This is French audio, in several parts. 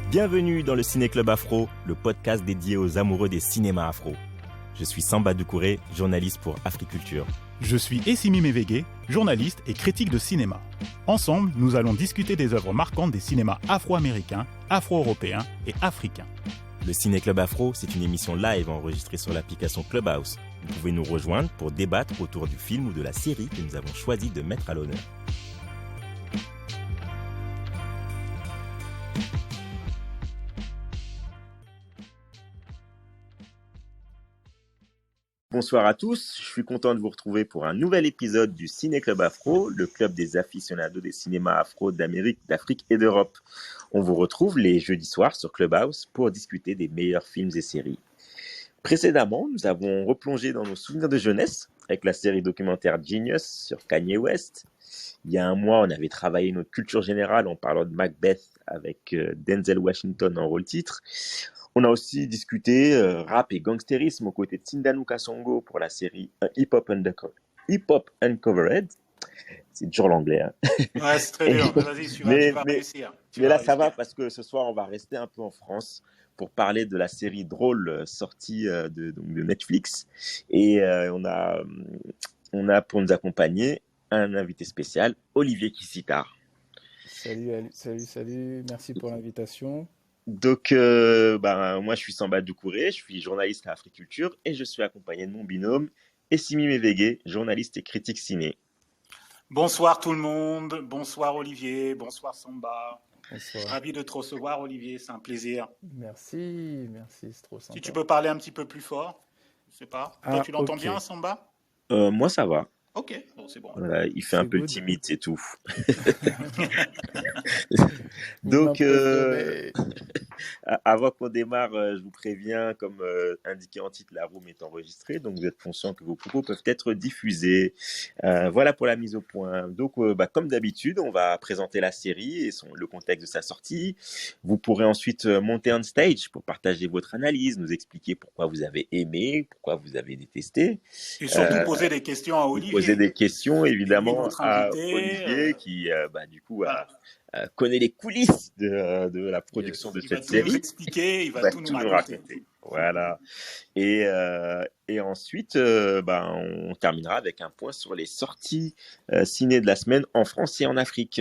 Bienvenue dans le Ciné Club Afro, le podcast dédié aux amoureux des cinémas afro. Je suis Samba Doucouré, journaliste pour Africulture. Je suis Essimi Mevege, journaliste et critique de cinéma. Ensemble, nous allons discuter des œuvres marquantes des cinémas afro-américains, afro-européens et africains. Le Ciné Club Afro, c'est une émission live enregistrée sur l'application Clubhouse. Vous pouvez nous rejoindre pour débattre autour du film ou de la série que nous avons choisi de mettre à l'honneur. Bonsoir à tous, je suis content de vous retrouver pour un nouvel épisode du Ciné Club Afro, le club des aficionados des cinémas afro d'Amérique, d'Afrique et d'Europe. On vous retrouve les jeudis soirs sur Clubhouse pour discuter des meilleurs films et séries. Précédemment, nous avons replongé dans nos souvenirs de jeunesse avec la série documentaire Genius sur Kanye West. Il y a un mois, on avait travaillé notre culture générale en parlant de Macbeth avec Denzel Washington en rôle titre. On a aussi discuté rap et gangstérisme aux côtés de Tindanu Kasongo pour la série Hip Hop Uncovered. C'est dur l'anglais. Hein. Ouais, c'est très dur. Vas-y, tu vas réussir. Mais là, ça va parce que ce soir, on va rester un peu en France pour parler de la série Drôle sortie de Netflix. Et on a pour nous accompagner un invité spécial, Olivier Kissitard. Salut. Merci pour l'invitation. Donc, moi, je suis Samba Doucouré, je suis journaliste à Africulture et je suis accompagné de mon binôme, Essimi Mevege, journaliste et critique ciné. Bonsoir tout le monde, bonsoir Olivier, bonsoir Samba. Bonsoir. Ravi de te recevoir Olivier, c'est un plaisir. Merci, c'est trop sympa. Si tu peux parler un petit peu plus fort, je sais pas. Toi, tu l'entends bien Samba ? Moi, ça va. Ok, bon, c'est bon. Voilà, il fait un peu timide, c'est tout. Donc, avant qu'on démarre, je vous préviens, comme indiqué en titre, la room est enregistrée, donc vous êtes conscient que vos propos peuvent être diffusés. Voilà pour la mise au point. Donc, comme d'habitude, on va présenter la série et le contexte de sa sortie. Vous pourrez ensuite monter on stage pour partager votre analyse, nous expliquer pourquoi vous avez aimé, pourquoi vous avez détesté. Et surtout poser des questions à Olivier. Poser des questions, évidemment, à Olivier, qui, du coup, connaît les coulisses de la production de cette série. Il va tout nous expliquer, il va tout nous raconter. Voilà. Et ensuite, on terminera avec un point sur les sorties ciné de la semaine en France et en Afrique.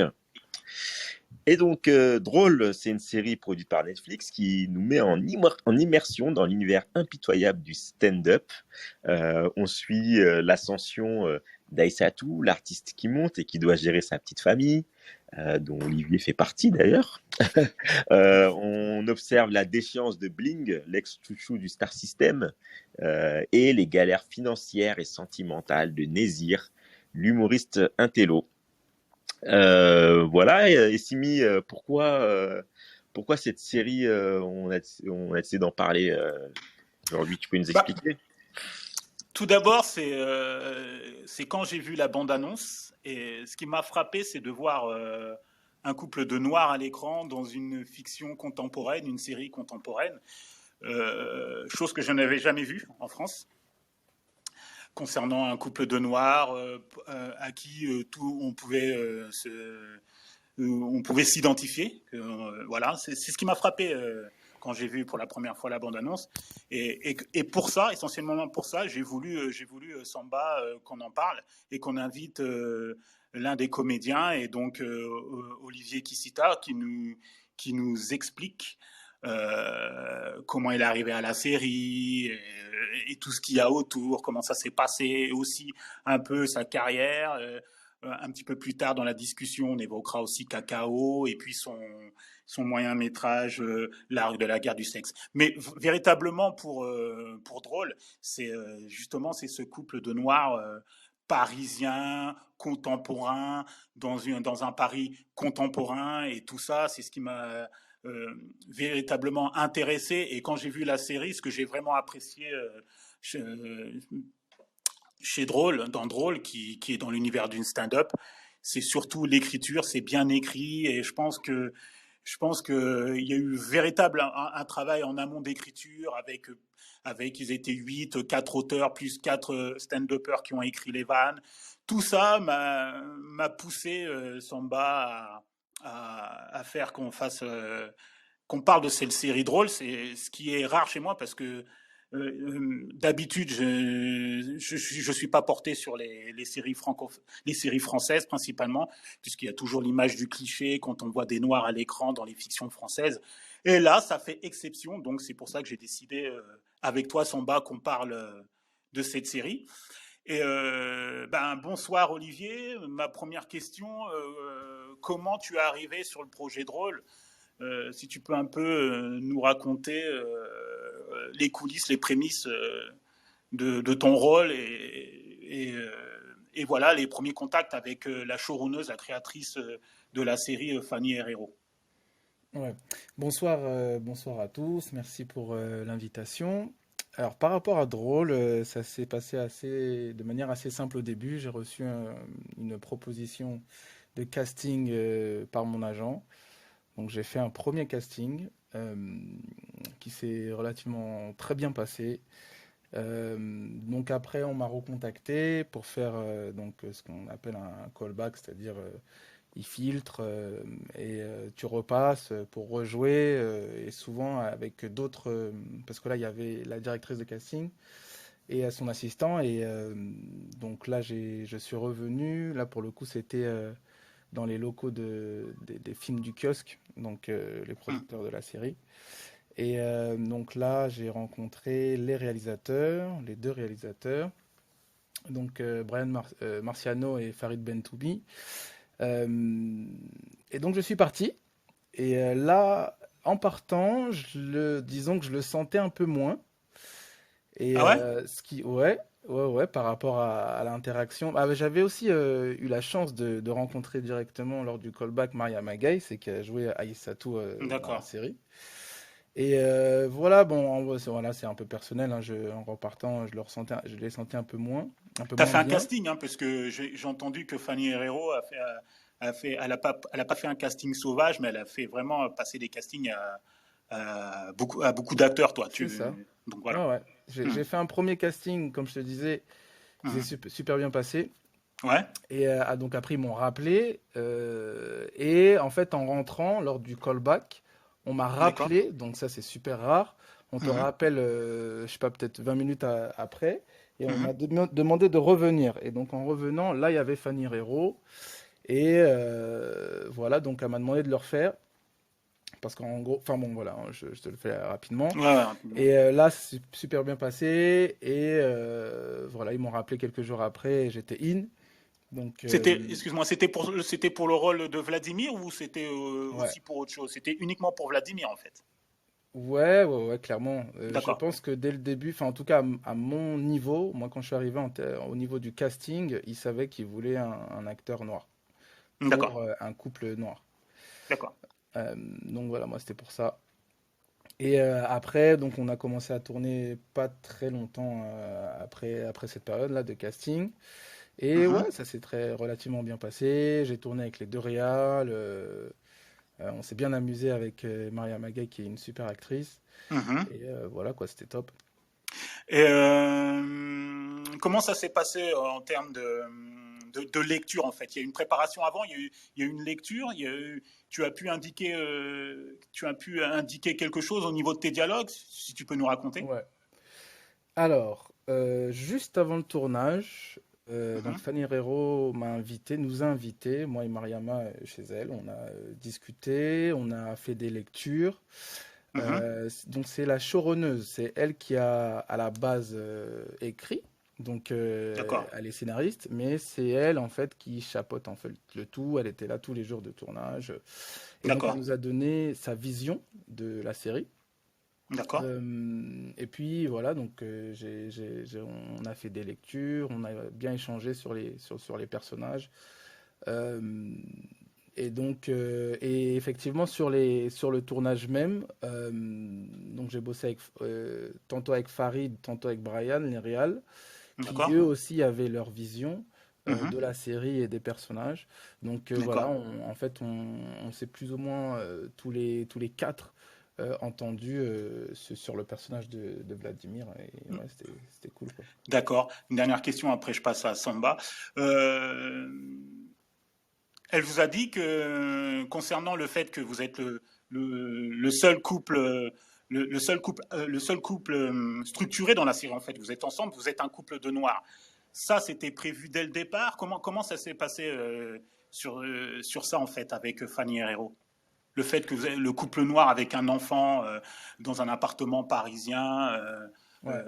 Et donc, Drôle, c'est une série produite par Netflix qui nous met en immersion dans l'univers impitoyable du stand-up. On suit l'ascension d'Aïssatou, l'artiste qui monte et qui doit gérer sa petite famille, dont Olivier fait partie d'ailleurs. On observe la déchéance de Bling, l'ex-chouchou du Star System, et les galères financières et sentimentales de Nézir, l'humoriste intello. Voilà, et Simi, pourquoi cette série, on a essayé d'en parler aujourd'hui, tu peux nous expliquer? Tout d'abord, c'est quand j'ai vu la bande-annonce, et ce qui m'a frappé, c'est de voir un couple de noirs à l'écran dans une fiction contemporaine, une série contemporaine, chose que je n'avais jamais vue en France, concernant un couple de noirs à qui on pouvait s'identifier. Voilà, c'est ce qui m'a frappé quand j'ai vu pour la première fois la bande-annonce. Et pour ça, essentiellement pour ça, j'ai voulu Samba, qu'on en parle et qu'on invite l'un des comédiens, et donc Olivier Kissitard, qui nous explique comment il est arrivé à la série et tout ce qu'il y a autour, comment ça s'est passé, et aussi un peu sa carrière. Un petit peu plus tard dans la discussion, on évoquera aussi Cacao et puis son moyen-métrage L'art de la guerre du sexe. Mais véritablement pour Drôle, c'est justement ce couple de noirs parisien, contemporain, dans un Paris contemporain, et tout ça, c'est ce qui m'a véritablement intéressé. Et quand j'ai vu la série, ce que j'ai vraiment apprécié chez Drôle, dans Drôle, qui est dans l'univers d'une stand-up, c'est surtout l'écriture, c'est bien écrit, et je pense qu'il y a eu un travail en amont d'écriture avec ils étaient 8, 4 auteurs plus 4 stand-uppers qui ont écrit les vannes. Tout ça m'a poussé, Samba, à faire qu'on fasse qu'on parle de cette série drôle, c'est ce qui est rare chez moi parce que d'habitude, je suis pas porté sur les séries les séries françaises principalement, puisqu'il y a toujours l'image du cliché quand on voit des noirs à l'écran dans les fictions françaises. Et là, ça fait exception, donc c'est pour ça que j'ai décidé avec toi, Samba, qu'on parle de cette série. Et bonsoir Olivier. Ma première question, comment tu es arrivé sur le projet Drôle? Si tu peux un peu nous raconter les coulisses, les prémices de ton rôle et voilà les premiers contacts avec la showrunneuse, la créatrice de la série Fanny Herrero. Ouais. Bonsoir à tous, merci pour l'invitation. Alors par rapport à Drôle, ça s'est passé de manière assez simple au début. J'ai reçu une proposition de casting par mon agent. Donc j'ai fait un premier casting qui s'est relativement très bien passé. Donc après on m'a recontacté pour faire ce qu'on appelle un callback, c'est-à-dire il filtre et tu repasses pour rejouer et souvent avec d'autres parce que là il y avait la directrice de casting et son assistant et donc là je suis revenu. Là pour le coup c'était dans les locaux des films du kiosque, donc les producteurs de la série. Et donc là, j'ai rencontré les deux réalisateurs, donc Brian Marciano et Farid Bentoubi. Et donc je suis parti. Et là, en partant, disons que je le sentais un peu moins. Et Ah ouais? Ouais, par rapport à l'interaction. Ah, j'avais aussi eu la chance de rencontrer directement lors du callback Maria Magaï, c'est qui a joué Aïssatou dans la série. Et voilà, voilà, c'est un peu personnel. Hein, en repartant, je l'ai senti un peu moins. T'as fait un casting, hein, parce que j'ai entendu que Fanny Herrero elle a pas fait un casting sauvage, mais elle a fait vraiment passer des castings à beaucoup d'acteurs, toi. C'est ça. Donc voilà. Ouais. J'ai fait un premier casting, comme je te disais, qui s'est super bien passé. Ouais. Et donc après, ils m'ont rappelé. Et en fait, en rentrant, lors du callback, on m'a rappelé. Donc ça, c'est super rare. On te rappelle, je sais pas, peut-être 20 minutes après. Et on m'a demandé de revenir. Et donc en revenant, là, il y avait Fanny Herrero. Et voilà, donc elle m'a demandé de le refaire. Parce qu'en gros, enfin bon, voilà, je te le fais rapidement. Ouais. Et là, c'est super bien passé. Et voilà, ils m'ont rappelé quelques jours après. Et j'étais in. Donc, excuse-moi, c'était pour le rôle de Vladimir ou c'était aussi pour autre chose? C'était uniquement pour Vladimir, en fait. Ouais, clairement. Je pense que dès le début, enfin en tout cas à mon niveau, moi quand je suis arrivé au niveau du casting, ils savaient qu'ils voulaient un acteur noir pour un couple noir. D'accord. Donc voilà, moi c'était pour ça. Et après, donc on a commencé à tourner pas très longtemps après cette période-là de casting. Et ouais, ça s'est relativement bien passé. J'ai tourné avec les deux réals. On s'est bien amusé avec Maria Magaï, qui est une super actrice. Et voilà, quoi, c'était top. Et comment ça s'est passé en termes de lecture, en fait? Il y a eu une préparation avant, il y a eu une lecture, tu as pu indiquer quelque chose au niveau de tes dialogues, si tu peux nous raconter? Ouais. Alors, juste avant le tournage, donc Fanny Herrero nous a invités, moi et Mariama, chez elle. On a discuté, on a fait des lectures. Donc c'est la showrunneuse, c'est elle qui a à la base écrit. Donc elle est scénariste, mais c'est elle en fait qui chapeaute en fait le tout. Elle était là tous les jours de tournage. Et donc elle nous a donné sa vision de la série. D'accord. Et puis voilà, donc on a fait des lectures, on a bien échangé sur les personnages. Et donc, et effectivement sur le tournage même, donc j'ai bossé tantôt avec Farid, tantôt avec Brian, les réals, qui eux aussi avaient leur vision de la série et des personnages. Donc voilà, en fait, on s'est plus ou moins tous les quatre entendu sur le personnage de Vladimir. Et ouais, c'était cool, quoi. D'accord. Une dernière question, après je passe à Samba. Elle vous a dit que, concernant le fait que vous êtes le seul couple. Le seul couple structuré dans la série, en fait. Vous êtes ensemble, vous êtes un couple de noirs. Ça, c'était prévu dès le départ. Comment ça s'est passé sur ça, en fait, avec Fanny Herrero? Le fait que vous avez le couple noir avec un enfant dans un appartement parisien, Ouais.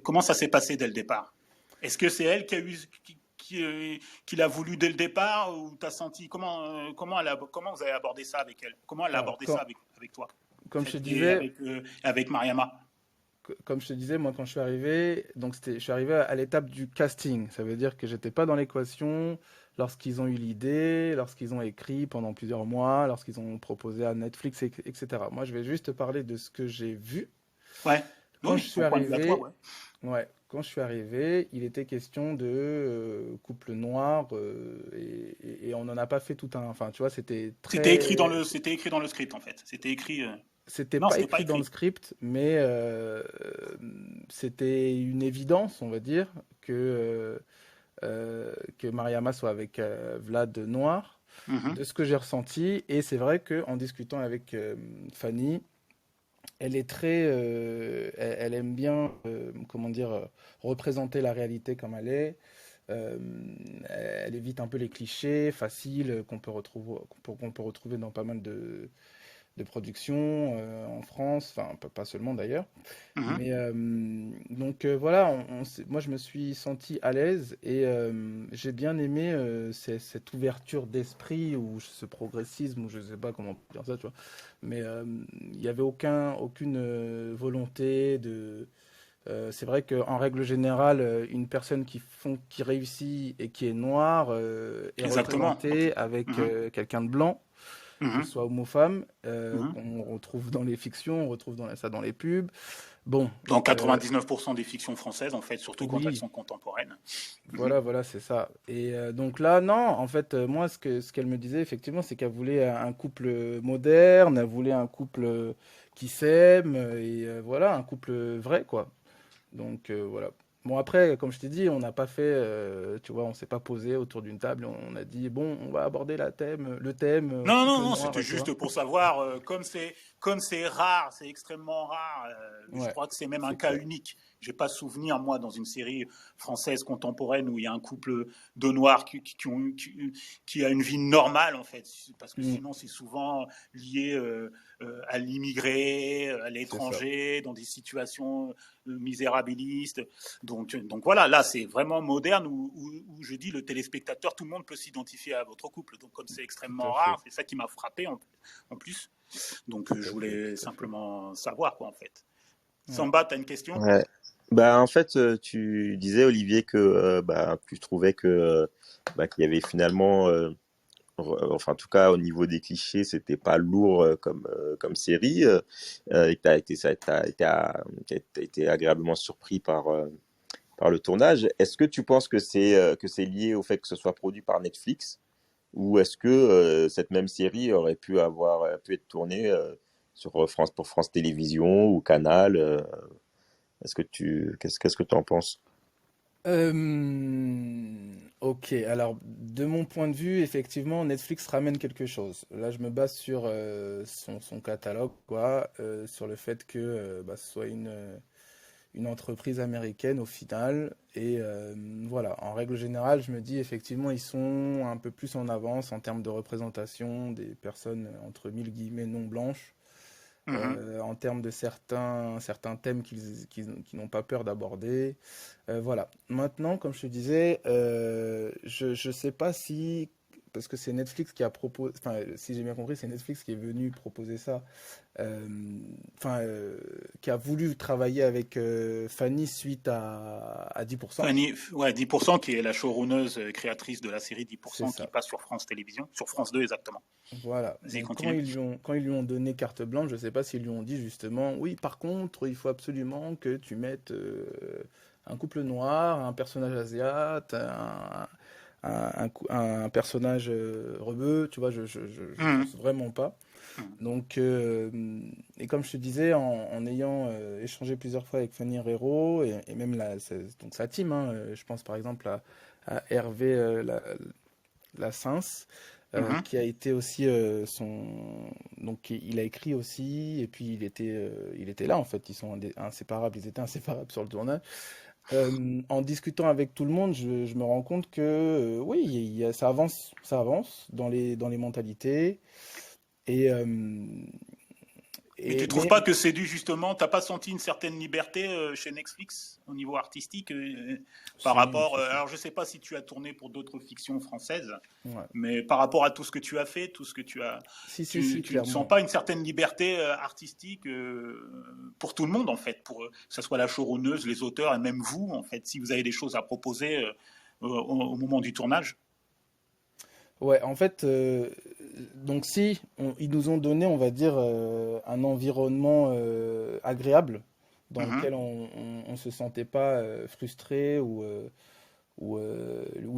comment ça s'est passé dès le départ? Est-ce que c'est elle qui a eu, qui l'a voulu dès le départ, ou t'as senti comment vous avez abordé ça avec elle? Comment elle a Alors, abordé ça avec toi? comme je te Et disais, avec Mariama? comme je te disais, moi quand je suis arrivé, je suis arrivé à l'étape du casting. Ça veut dire que j'étais pas dans l'équation lorsqu'ils ont eu l'idée, lorsqu'ils ont écrit pendant plusieurs mois, lorsqu'ils ont proposé à Netflix, etc. Moi, je vais juste parler de ce que j'ai vu. Ouais. Quand je Oui, suis ton point de vue à toi, arrivé, ouais. ouais, quand je suis arrivé, il était question de couple noir et on n'en a pas fait tout un. Enfin, tu vois, c'était très. C'était écrit dans le script, en fait. C'était écrit. C'était Non, pas c'était pas écrit dans le écrit. script, mais c'était une évidence, on va dire, que Mariama soit avec Vlad Noir, Mhm. de ce que j'ai ressenti. Et c'est vrai qu'en discutant avec Fanny, elle est très, elle aime bien, comment dire, représenter la réalité comme elle est. Euh, Elle évite un peu les clichés faciles qu'on peut retrouver dans pas mal de productions en France, enfin pas seulement d'ailleurs. Mhm. Mais donc voilà, moi je me suis senti à l'aise et j'ai bien aimé cette ouverture d'esprit ou ce progressisme ou je sais pas comment dire ça, tu vois. Mais il n'y avait aucune volonté de. C'est vrai qu'en règle générale, une personne qui réussit et qui est noire est Exactement. Ok. représentée avec Mhm. quelqu'un de blanc que ce Mhm. soit homme ou femme, Mhm. qu'on retrouve dans les fictions, on retrouve ça dans les pubs. Bon, Dans euh, 99% des fictions françaises, en fait, surtout quand elles oui, sont contemporaines. Mhm. voilà, c'est ça. Et donc là, non, en fait, moi, ce qu'elle me disait, effectivement, c'est qu'elle voulait un couple moderne, elle voulait un couple qui s'aime, et voilà, un couple vrai, quoi. Donc voilà. Bon, après, comme je t'ai dit, on n'a pas fait, tu vois, on s'est pas posé autour d'une table, on a dit, bon, on va aborder le thème Non, non, couple non, noir, c'était tu vois. juste pour savoir, comme c'est rare, c'est extrêmement rare. Je Ouais, crois que c'est même un c'est cas clair. unique. J'ai pas souvenir, moi, dans une série française contemporaine où il y a un couple de noirs qui a une vie normale, en fait. Parce que Mm, sinon, c'est souvent lié à l'immigré, à c'est ça. l'étranger, dans des situations misérabilistes. Donc voilà, là, c'est vraiment moderne où je dis le téléspectateur, tout le monde peut s'identifier à votre couple. Donc comme c'est Tout à extrêmement fait. rare, c'est ça qui m'a frappé en plus. Donc Tout je à fait, voulais tout à fait. simplement savoir quoi en fait. Ouais. Samba, tu as une question? Ouais. Bah, en fait, tu disais, Olivier, que bah, tu trouvais que bah, qu'il y avait finalement, enfin, en tout cas, au niveau des clichés, c'était pas lourd comme série, et que t'as été agréablement surpris par le tournage. Est-ce que tu penses que c'est lié au fait que ce soit produit par Netflix, ou est-ce que cette même série aurait pu être tournée sur France pour France Télévisions ou Canal? Qu'est-ce que tu en penses? Ok, alors de mon point de vue, effectivement, Netflix ramène quelque chose. Là, je me base sur son catalogue, quoi, sur le fait que bah, ce soit une entreprise américaine au final. Et voilà, en règle générale, je me dis effectivement, ils sont un peu plus en avance en termes de représentation des personnes entre mille guillemets non blanches. Mhm. En termes de certains thèmes qu'ils n'ont pas peur d'aborder. Voilà. Maintenant, comme je te disais, je ne sais pas si, parce que c'est Netflix qui a proposé, enfin, si j'ai bien compris, c'est Netflix qui est venu proposer ça, euh, enfin, qui a voulu travailler avec Fanny suite à 10%. Fanny, ouais, 10% qui est la showrunneuse créatrice de la série C'est 10% qui ça. passe sur France Télévisions, sur France 2 exactement. Voilà. Vas-y, Donc continue. quand ils lui ont donné carte blanche, je ne sais pas s'ils lui ont dit justement, oui, par contre, il faut absolument que tu mettes un couple noir, un personnage asiate, un personnage rebeu, tu vois, je pense Mhm. vraiment pas. Mhm. Donc, et comme je te disais, en ayant échangé plusieurs fois avec Fanny Herrero et même donc sa team, hein, je pense par exemple à Hervé La Sens, Mhm. qui a été aussi donc il a écrit aussi, et puis il était là en fait, ils sont inséparables, ils étaient inséparables sur le tournage. En discutant avec tout le monde, je me rends compte que oui, ça avance dans les mentalités, et, euh, Mais tu trouves mais pas que c'est dû justement, t'as pas senti une certaine liberté chez Netflix au niveau artistique par si, rapport, si, si. alors je sais pas si tu as tourné pour d'autres fictions françaises, Ouais. mais par rapport à tout ce que tu as fait, tout ce que tu as, Si, si, tu, si, tu ne sens clairement. pas une certaine liberté artistique pour tout le monde en fait, pour que ce soit la showrunneuse, les auteurs et même vous en fait, si vous avez des choses à proposer au moment du tournage. Ouais, en fait, donc si ils nous ont donné, on va dire, un environnement agréable dans Mhm. lequel on se sentait pas frustré ou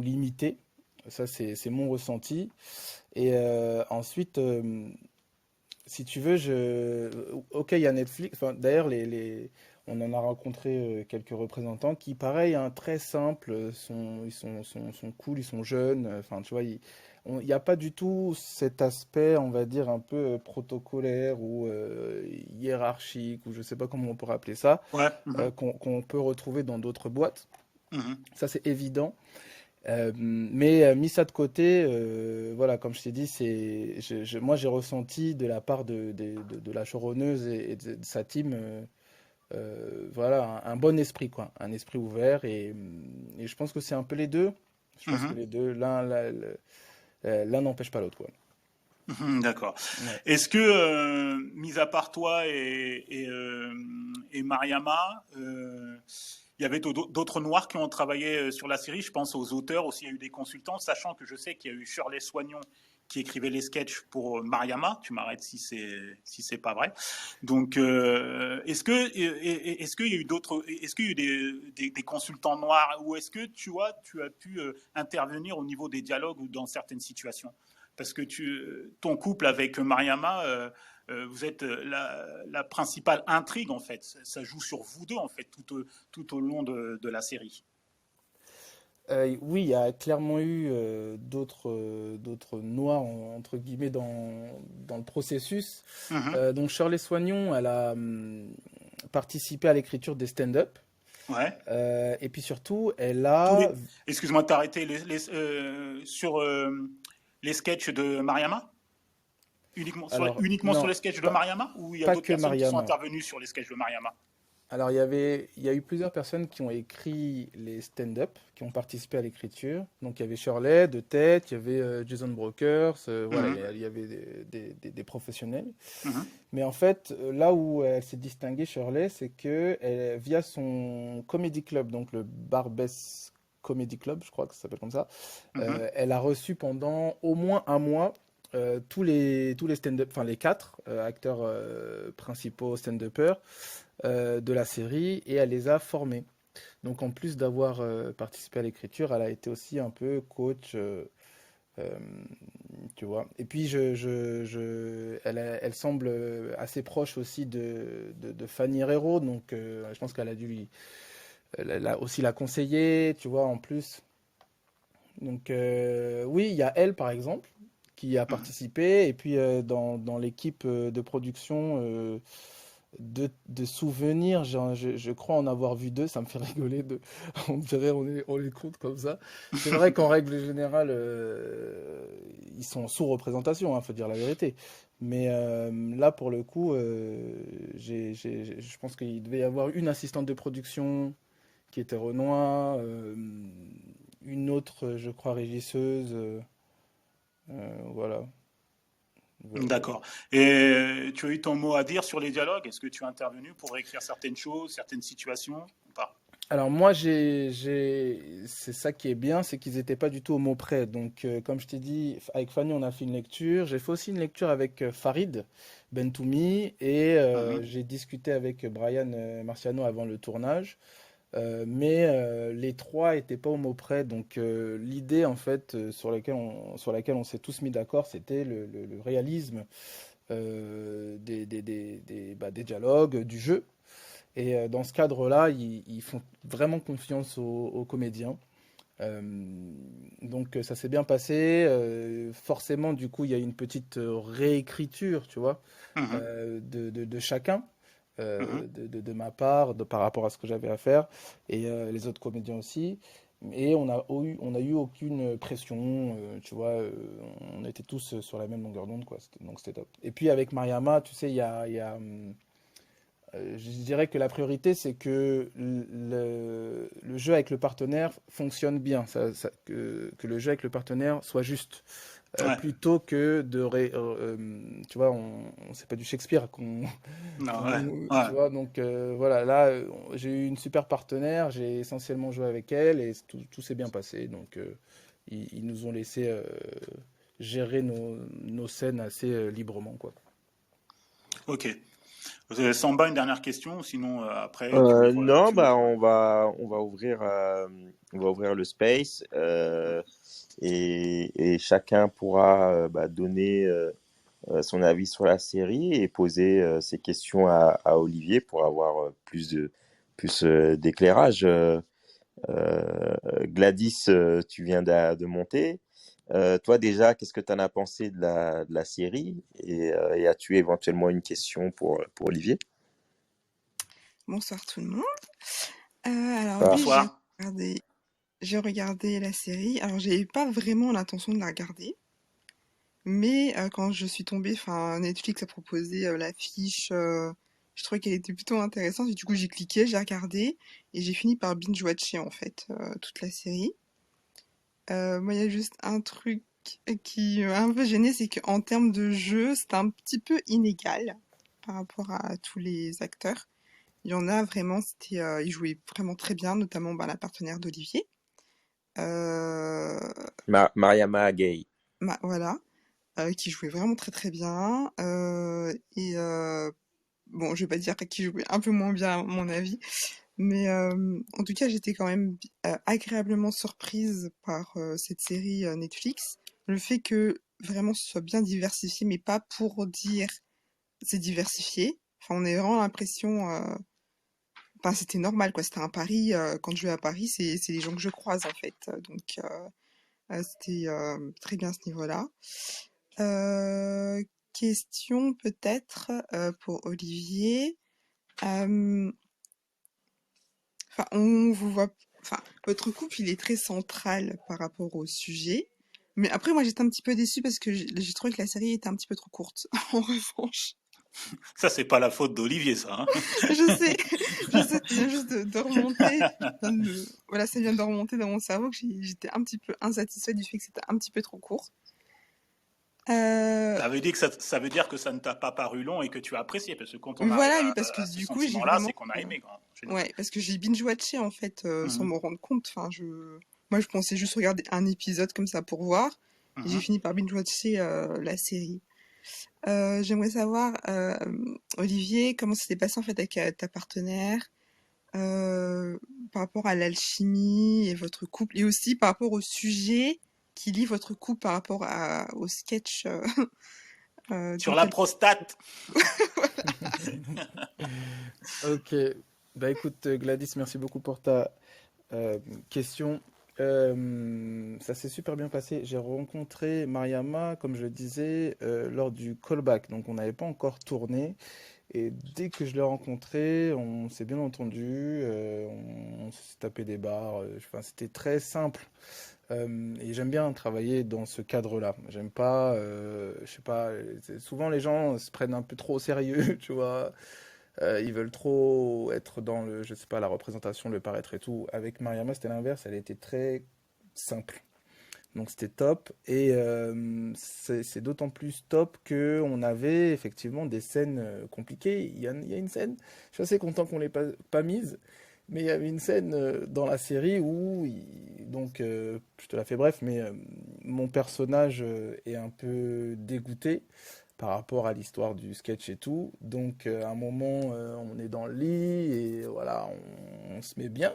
limité. Ça, c'est mon ressenti. Et ensuite, si tu veux, ok, il y a Netflix. Enfin, d'ailleurs, on en a rencontré quelques représentants qui, pareil, hein, très simples, sont cool, ils sont jeunes. Enfin, tu vois, il n'y a pas du tout cet aspect, on va dire, un peu protocolaire ou hiérarchique, ou je sais pas comment on pourrait appeler ça, Ouais. Mhm. qu'on peut retrouver dans d'autres boîtes. Mhm. Ça, c'est évident. Mais mis ça de côté, voilà, comme je t'ai dit, moi j'ai ressenti de la part de la choronneuse et de sa team, voilà, un bon esprit, quoi, un esprit ouvert, et je pense que c'est un peu les deux. Je pense que Mhm. les deux, l'un n'empêche pas l'autre, quoi. Mhm, d'accord. Ouais. Est-ce que, mis à part toi et Mariama, il y avait d'autres noirs qui ont travaillé sur la série? Je pense aux auteurs aussi, il y a eu des consultants, sachant que je sais qu'il y a eu Shirley Soignon qui écrivait les sketchs pour Mariama. Tu m'arrêtes si c'est pas vrai. Donc, est-ce qu'il y a eu d'autres, est-ce qu'il y a eu des consultants noirs, ou est-ce que tu as pu intervenir au niveau des dialogues ou dans certaines situations? Parce que ton couple avec Mariama, vous êtes la principale intrigue en fait. Ça joue sur vous deux en fait tout au long de la série. Oui, il y a clairement eu d'autres noirs, entre guillemets, dans le processus. Mhm. Donc Shirley Soignon, elle a participé à l'écriture des stand-up. Ouais. Et puis surtout, elle Tous a... les... Excuse-moi de t'arrêter. Sur les sketchs de Mariama, Alors, uniquement sur non, les sketchs de pas, Mariama, ou il y a pas d'autres que personnes qui sont Mariama. intervenues sur les sketchs de Mariama? Alors, il y a eu plusieurs personnes qui ont écrit les stand-up, qui ont participé à l'écriture. Donc, il y avait Shirley de tête, il y avait Jason Brokers, voilà, Mhm. il y avait des professionnels. Mhm. Mais en fait, là où elle s'est distinguée, Shirley, c'est que via son comedy club, donc le Barbès Comedy Club, je crois que ça s'appelle comme ça, Mhm. elle a reçu pendant au moins un mois tous les stand-up, enfin les quatre acteurs principaux stand-uppers de la série, et elle les a formés. Donc en plus d'avoir participé à l'écriture, elle a été aussi un peu coach. Euh, Tu vois. Et puis, elle semble assez proche aussi de Fanny Herrero, donc je pense qu'elle a dû elle a aussi la conseiller, tu vois, en plus. Donc, oui, il y a elle, par exemple, qui a Mhm. participé, et puis dans l'équipe de production de souvenirs, je crois en avoir vu deux, ça me fait rigoler, on dirait on les compte comme ça. C'est vrai qu'en règle générale, ils sont sous représentation, faut dire la vérité. Mais là, pour le coup, je pense qu'il devait y avoir une assistante de production qui était Renoir, une autre, je crois, régisseuse, voilà. Voilà. D'accord. Et tu as eu ton mot à dire sur les dialogues? Est-ce que tu as intervenu pour réécrire certaines choses, certaines situations ou pas? Alors moi, c'est ça qui est bien, c'est qu'ils n'étaient pas du tout au mot près. Donc comme je t'ai dit, avec Fanny, on a fait une lecture. J'ai fait aussi une lecture avec Farid Bentoumi, et Mhm. j'ai discuté avec Brian Marciano avant le tournage. Mais les trois n'étaient pas au mot près. Donc l'idée en fait sur laquelle on s'est tous mis d'accord, c'était le réalisme des dialogues, du jeu. Et dans ce cadre-là, ils font vraiment confiance aux comédiens. Euh, donc ça s'est bien passé. Forcément, du coup, il y a une petite réécriture, tu vois, Mhm, de chacun, mhm. de ma part, par rapport à ce que j'avais à faire, et les autres comédiens aussi. Et on a eu aucune pression, tu vois, on était tous sur la même longueur d'onde, quoi. Donc c'était top. Et puis avec Mariama, tu sais, je dirais que la priorité, c'est que le jeu avec le partenaire fonctionne bien, que le jeu avec le partenaire soit juste. Ouais. Plutôt que tu vois, c'est pas du Shakespeare Non, ouais. Ouais. tu vois, donc voilà, là, j'ai eu une super partenaire, j'ai essentiellement joué avec elle et tout s'est bien passé. Donc, ils nous ont laissé gérer nos scènes assez librement, quoi. Ok. Samba, une dernière question, sinon après Non, tu bah ouvres. on va ouvrir le space et chacun pourra bah, donner son avis sur la série et poser ses questions à Olivier pour avoir plus d'éclairage. Gladys, tu viens de monter. Toi déjà, qu'est-ce que tu en as pensé de la série et as-tu éventuellement une question pour Olivier? Bonsoir tout le monde. Alors Ah, oui, Bonsoir. j'ai regardé la série. Alors j'ai pas vraiment l'intention de la regarder, mais quand je suis tombée, enfin Netflix a proposé l'affiche, je trouvais qu'elle était plutôt intéressante et du coup j'ai cliqué, j'ai regardé et j'ai fini par binge-watcher en fait toute la série. Moi il y a juste un truc qui m'a un peu gênée, c'est qu'en termes de jeu, c'est un petit peu inégal par rapport à tous les acteurs. Il y en a vraiment, ils jouaient vraiment très bien, notamment bah, la partenaire d'Olivier. Euh, Mariama Gay. voilà, qui jouait vraiment très très bien. Bon, je vais pas dire qui jouait un peu moins bien à mon avis, mais en tout cas, j'étais quand même agréablement surprise par cette série Netflix. Le fait que vraiment ce soit bien diversifié, mais pas pour dire c'est diversifié. Enfin, on a vraiment l'impression enfin, c'était normal, quoi. C'était un Paris. Quand je vais à Paris, c'est les gens que je croise, en fait. Donc, c'était très bien à ce niveau-là. Euh, Question peut-être pour Olivier. Euh, Enfin, on vous voit. Enfin, votre couple, il est très central par rapport au sujet. Mais après, moi, j'étais un petit peu déçue parce que j'ai trouvé que la série était un petit peu trop courte. En revanche, Ça, c'est pas la faute d'Olivier, ça, hein. je sais, je sais, ça vient juste de remonter. Voilà, ça vient de remonter dans mon cerveau que j'étais un petit peu insatisfaite du fait que c'était un petit peu trop court. Euh, Ça veut dire que ça ne t'a pas paru long et que tu as apprécié, parce que quand on arrive voilà, oui, parce que à ce du coup, j'ai sentiment-là, vraiment, c'est qu'on a aimé, quoi, en général. ouais, parce que j'ai binge-watché en fait sans Mhm, m'en rendre compte. Enfin, moi, je pensais juste regarder un épisode comme ça pour voir, et j'ai mhm. fini par binge-watcher la série. J'aimerais savoir, Olivier, comment ça s'est passé en fait avec ta partenaire, euh, par rapport à l'alchimie et votre couple, et aussi par rapport au sujet qui lie votre couple par rapport au sketch Sur dont la elle... prostate. Ok, bah écoute Gladys, merci beaucoup pour ta euh, question. Ça s'est super bien passé. J'ai rencontré Mariama, comme je le disais, lors du callback, donc on n'avait pas encore tourné. Et dès que je l'ai rencontré, on s'est bien entendu, on s'est tapé des barres. Enfin, c'était très simple. Et j'aime bien travailler dans ce cadre-là. J'aime pas, je sais pas, souvent les gens se prennent un peu trop au sérieux, tu vois. Ils veulent trop être dans je sais pas, la représentation, le paraître et tout. Avec Mariama, c'était l'inverse. Elle était très simple. Donc c'était top. Et c'est d'autant plus top que on avait effectivement des scènes compliquées. Il y a une scène, je suis assez content qu'on l'ait pas mise, mais il y avait une scène dans la série où, donc, je te la fais bref, mais mon personnage est un peu dégoûté par rapport à l'histoire du sketch et tout. Donc à un moment, on est dans le lit et voilà, on se met bien.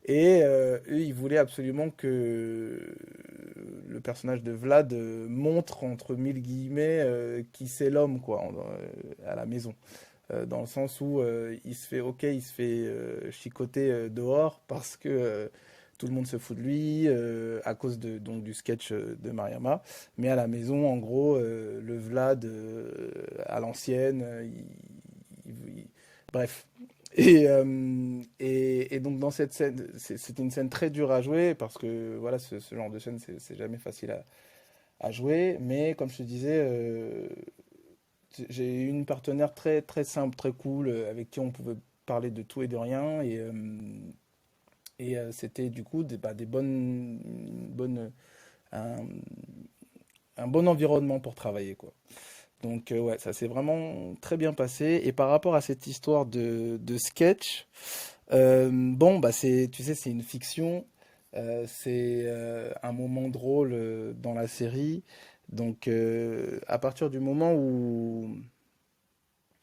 Et eux, ils voulaient absolument que le personnage de Vlad montre, entre mille guillemets, qui c'est l'homme, quoi, à la maison. Dans le sens où il se fait, ok, il se fait chicoter dehors parce que tout le monde se fout de lui à cause donc, du sketch de Mariama. Mais à la maison, en gros, le Vlad à l'ancienne, bref. Et donc dans cette scène, c'est une scène très dure à jouer parce que voilà, ce genre de scène, c'est jamais facile à jouer. Mais comme je te disais, j'ai eu une partenaire très, très simple, très cool, avec qui on pouvait parler de tout et de rien. Et c'était du coup des bonnes, un, un bon environnement pour travailler, quoi. Donc ouais, ça s'est vraiment très bien passé. Et par rapport à cette histoire de sketch, bon, bah tu sais, c'est une fiction, c'est un moment drôle dans la série. Donc à partir du moment où,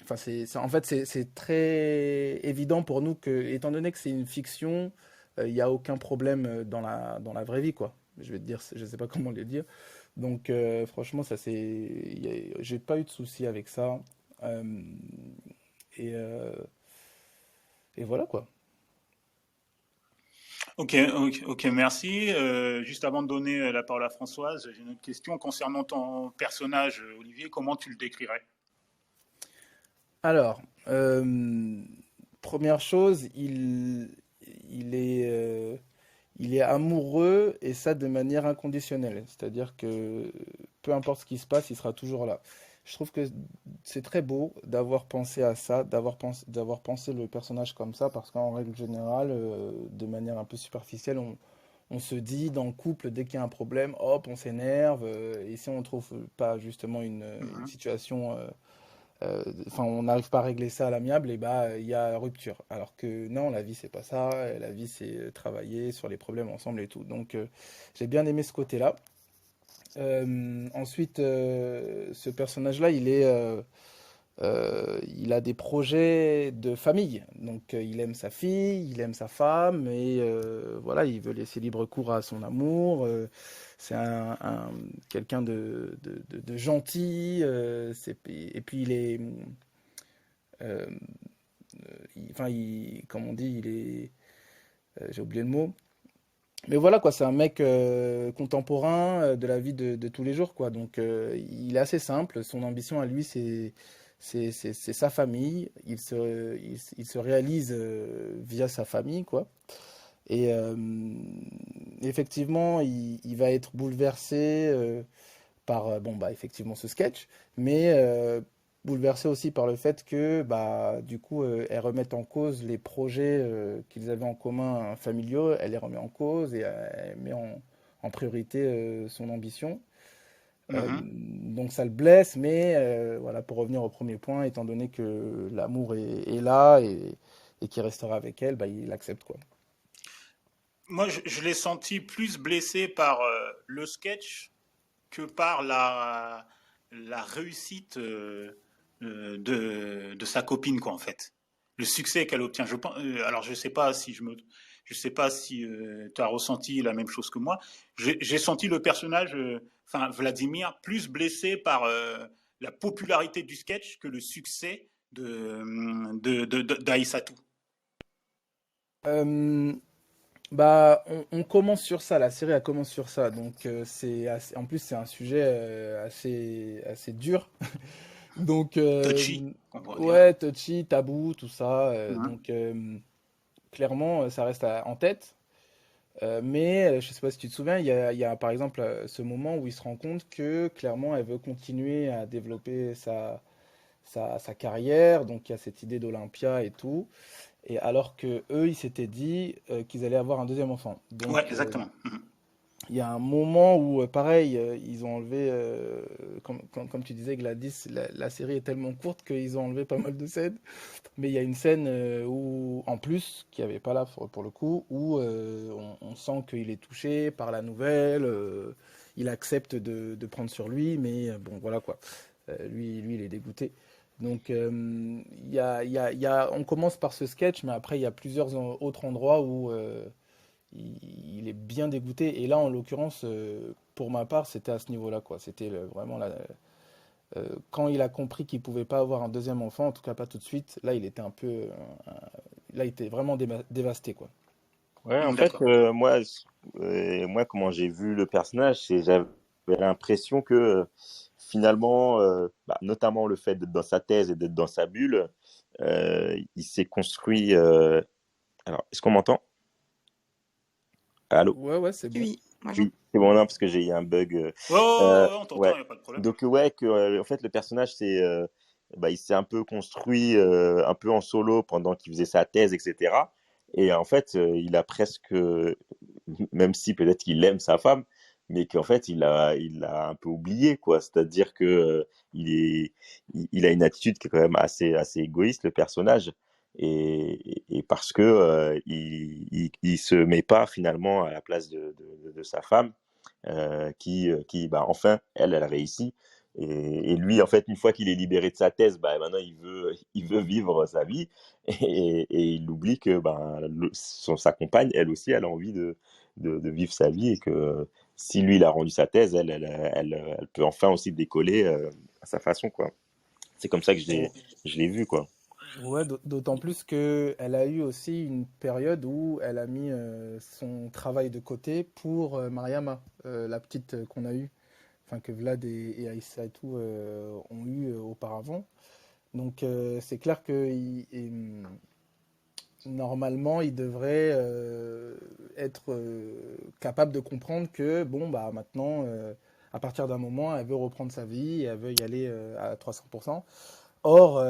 enfin en fait c'est très évident pour nous que, étant donné que c'est une fiction, il n'y a aucun problème dans la vraie vie, quoi. Je vais te dire, je sais pas comment le dire. Donc franchement, j'ai pas eu de soucis avec ça. Euh, et, euh, et voilà quoi. Ok, merci. Juste avant de donner la parole à Françoise, j'ai une autre question concernant ton personnage, Olivier. Comment tu le décrirais? Alors, première chose, il est, euh, il est amoureux et ça de manière inconditionnelle. C'est-à-dire que peu importe ce qui se passe, il sera toujours là. Je trouve que c'est très beau d'avoir pensé à ça, d'avoir pensé le personnage comme ça, parce qu'en règle générale, de manière un peu superficielle, on se dit dans le couple, dès qu'il y a un problème, hop, on s'énerve, et si on ne trouve pas justement une Mhm. situation enfin, on n'arrive pas à régler ça à l'amiable, et bah il y a rupture. Alors que non, la vie c'est pas ça. La vie c'est travailler sur les problèmes ensemble et tout. Donc j'ai bien aimé ce côté-là. Ensuite, ce personnage-là, il a des projets de famille. Donc il aime sa fille, il aime sa femme, et voilà, il veut laisser libre cours à son amour. C'est quelqu'un de gentil. Et puis euh, enfin, comme on dit, j'ai oublié le mot. Mais voilà quoi, c'est un mec contemporain de la vie de tous les jours quoi. Donc il est assez simple. Son ambition à lui, c'est sa famille. Il se réalise via sa famille quoi. Et effectivement, il va être bouleversé par bon bah effectivement ce sketch, mais bouleversé aussi par le fait que bah du coup elle remet en cause les projets qu'ils avaient en commun familiaux, elle les remet en cause et elle met en priorité son ambition. Mhm. Donc ça le blesse, mais voilà, pour revenir au premier point, étant donné que l'amour est là et qu'il restera avec elle, bah, il accepte quoi. Moi, je l'ai senti plus blessé par le sketch que par la réussite de sa copine, quoi, en fait. Le succès qu'elle obtient. Alors, je sais pas si tu as ressenti la même chose que moi. J'ai senti le personnage, enfin Vladimir, plus blessé par la popularité du sketch que le succès d'Aïssatou. Euh, Bah, on commence sur ça, la série elle commence sur ça, donc en plus c'est un sujet assez dur, donc Touchy, on pourrait dire. ouais, touchy, tabou, tout ça, Mhm. donc clairement ça reste en tête, mais je sais pas si tu te souviens, il y a par exemple ce moment où il se rend compte que clairement elle veut continuer à développer sa carrière, donc il y a cette idée d'Olympia et tout. Et alors que eux, ils s'étaient dit qu'ils allaient avoir un deuxième enfant. Ouais, Donc, exactement. Mhm. il y a un moment où, pareil, ils ont enlevé, comme tu disais, Gladys, la série est tellement courte qu'ils ont enlevé pas mal de scènes. Mais il y a une scène où, en plus, qui n'y avait pas là pour le coup, où on sent qu'il est touché par la nouvelle. Il accepte de prendre sur lui, mais bon, voilà quoi. Lui, il est dégoûté. Donc, on commence par ce sketch, mais après, il y a plusieurs autres endroits où il est bien dégoûté. Et là, en l'occurrence, pour ma part, c'était à ce niveau-là, quoi. C'était vraiment quand il a compris qu'il pouvait pas avoir un deuxième enfant, en tout cas pas tout de suite. Là, il était un peu, là, il était vraiment dévasté, quoi. Ouais, en fait, D'accord. moi, comment j'ai vu le personnage, j'avais l'impression que finalement, notamment le fait d'être dans sa thèse et d'être dans sa bulle, il s'est construit. Alors, est-ce qu'on m'entend? Allô? Ouais, c'est bon. Oui, moi Oui, c'est bon, non, parce que j'ai eu un bug. Ouais, ouais, on t'entend, Ouais. il n'y a pas de problème. Donc, ouais, en fait, le personnage, il s'est un peu construit un peu en solo pendant qu'il faisait sa thèse, etc. Et en fait, il a presque, même si peut-être qu'il aime sa femme, mais qu'en fait, il a un peu oublié, quoi. C'est-à-dire que il a une attitude qui est quand même assez égoïste, le personnage. Et parce que il se met pas finalement à la place de sa femme, enfin, elle a réussi. Et lui, en fait, une fois qu'il est libéré de sa thèse, maintenant, il veut vivre sa vie. Et il oublie que sa compagne, elle aussi, elle a envie de vivre sa vie. Et que si lui, il a rendu sa thèse, elle peut enfin aussi décoller à sa façon, quoi. C'est comme ça que je l'ai vu, quoi. Ouais, d'autant plus que elle a eu aussi une période où elle a mis son travail de côté pour Mariama, la petite qu'on a eue, enfin que Vlad et Aïssa et tout ont eu auparavant. Donc c'est clair que normalement il devrait être capable de comprendre que bon bah maintenant à partir d'un moment elle veut reprendre sa vie, elle veut y aller à 300%. Or,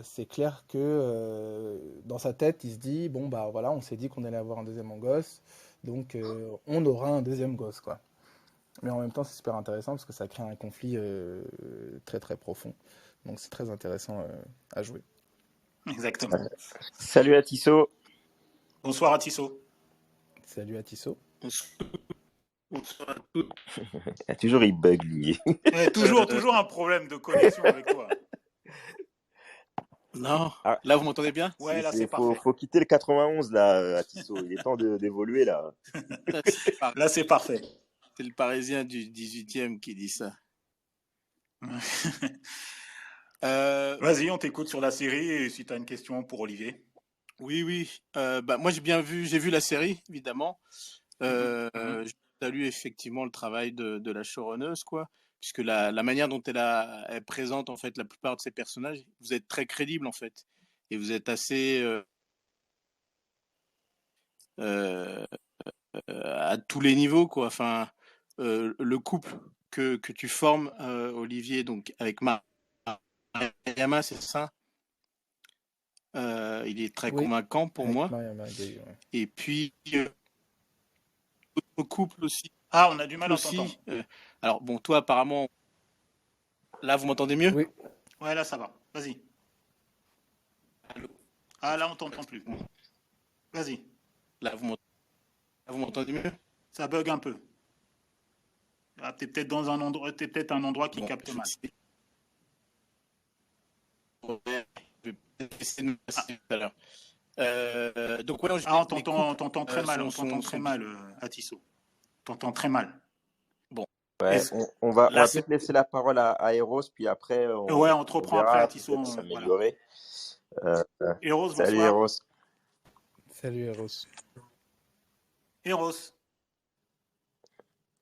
c'est clair que dans sa tête, il se dit, bon, bah voilà, on s'est dit qu'on allait avoir un deuxième gosse, donc on aura un deuxième gosse, quoi. Mais en même temps, c'est super intéressant parce que ça crée un conflit très très profond. Donc c'est très intéressant à jouer. Exactement. Salut à Tissot. Bonsoir à Tissot. Salut à Tissot. Bonsoir à tous. Toujours il bug, lui. Toujours un problème de connexion avec toi. Non, Ah, là vous m'entendez bien? Ouais, là c'est parfait. faut quitter le 91 là, à Tissot. Il est temps d'évoluer là. Là c'est parfait. C'est le Parisien du 18e qui dit ça. Vas-y, on t'écoute sur la série et si tu as une question pour Olivier. Oui. Moi j'ai vu la série, évidemment. Je salue effectivement le travail de la showrunneuse, quoi. Puisque la manière dont elle présente en fait la plupart de ses personnages, vous êtes très crédible en fait. Et vous êtes assez à tous les niveaux, quoi. Enfin, le couple que tu formes, Olivier, donc avec Mariama, c'est ça. Il est très convaincant pour moi. Ouais. Et puis, autre couple aussi. Ah, on a du mal à t'entendre. Alors, bon, toi, apparemment, là, vous m'entendez mieux? Oui. Ouais, là, ça va. Vas-y. Allô? Ah, là, on t'entend plus. Vas-y. Là, vous m'entendez mieux? Ça bug un peu. Ah, t'es peut-être dans un endroit, un endroit qui capte mal. Je vais essayer de me passer tout à l'heure. Donc, ouais, on t'entend très mal. On t'entend très mal, à Tissot. T'entends très mal. Bon. Ouais, on va peut-être laisser la parole à Eros, puis après on te reprend après à Tissot. S'améliorer. Eros, salut bonsoir. Eros. Salut Eros. Eros.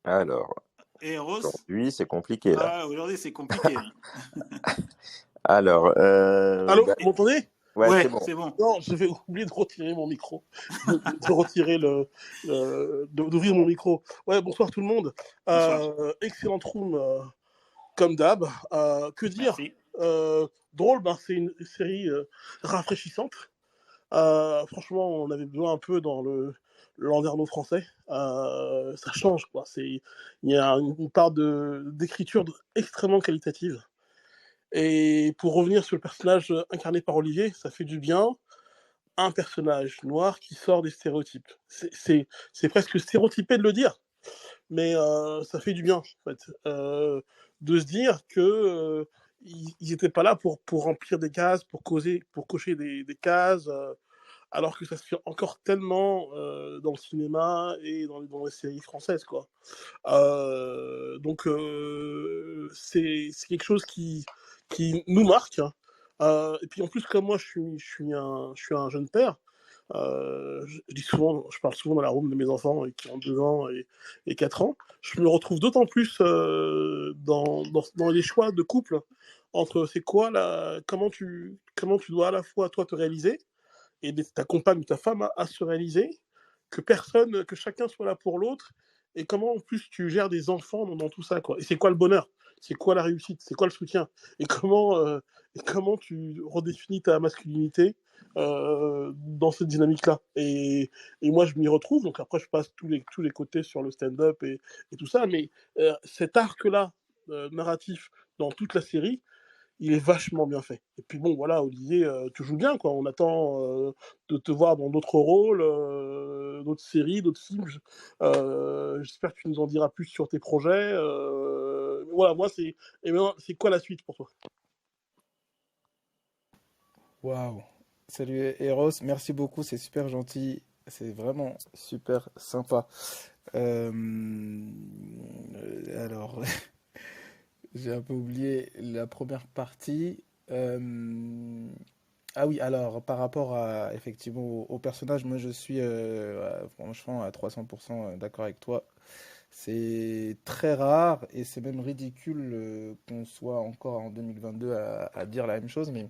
Alors. Eros. Aujourd'hui, c'est compliqué là. Ah, aujourd'hui, c'est compliqué. Alors. Allô, vous m'entendez? Ouais, c'est bon. Non, j'avais oublié de retirer mon micro. de retirer d'ouvrir mon micro. Ouais, bonsoir tout le monde. Excellente room, comme d'hab. Que dire? Drôle, c'est une série rafraîchissante. Franchement, on avait besoin un peu dans le Landerneau français. Ça change, quoi. Il y a une part d'écriture extrêmement qualitative. Et pour revenir sur le personnage incarné par Olivier, ça fait du bien. Un personnage noir qui sort des stéréotypes. C'est presque stéréotypé de le dire, mais ça fait du bien, en fait. De se dire que ils n'étaient pas là pour remplir des cases, pour cocher des cases, alors que ça se fait encore tellement dans le cinéma et dans les séries françaises, quoi. Donc c'est quelque chose qui nous marque. Et puis en plus, comme moi, je suis un jeune père, Je dis souvent, je parle souvent dans la room de mes enfants qui ont 2 ans et 4 ans. Je me retrouve d'autant plus dans les choix de couple entre c'est quoi comment tu dois à la fois toi te réaliser et ta compagne ou ta femme à se réaliser, que chacun soit là pour l'autre, et comment en plus tu gères des enfants dans tout ça, quoi. Et c'est quoi le bonheur? C'est quoi la réussite? C'est quoi le soutien? Et comment tu redéfinis ta masculinité dans cette dynamique-là? Et moi, je m'y retrouve. Donc après, je passe tous les côtés sur le stand-up et tout ça. Mais cet arc-là, narratif, dans toute la série, il est vachement bien fait. Et puis bon, voilà, Olivier, tu joues bien, quoi. On attend de te voir dans d'autres rôles, d'autres séries, d'autres films. J'espère que tu nous en diras plus sur tes projets. Voilà, moi, et maintenant, c'est quoi la suite pour toi? Waouh. Salut Eros, merci beaucoup, c'est super gentil, c'est vraiment super sympa. Alors, j'ai un peu oublié la première partie. Ah oui, alors par rapport à effectivement au personnage, moi je suis franchement à 300% d'accord avec toi. C'est très rare et c'est même ridicule qu'on soit encore en 2022 à dire la même chose, mais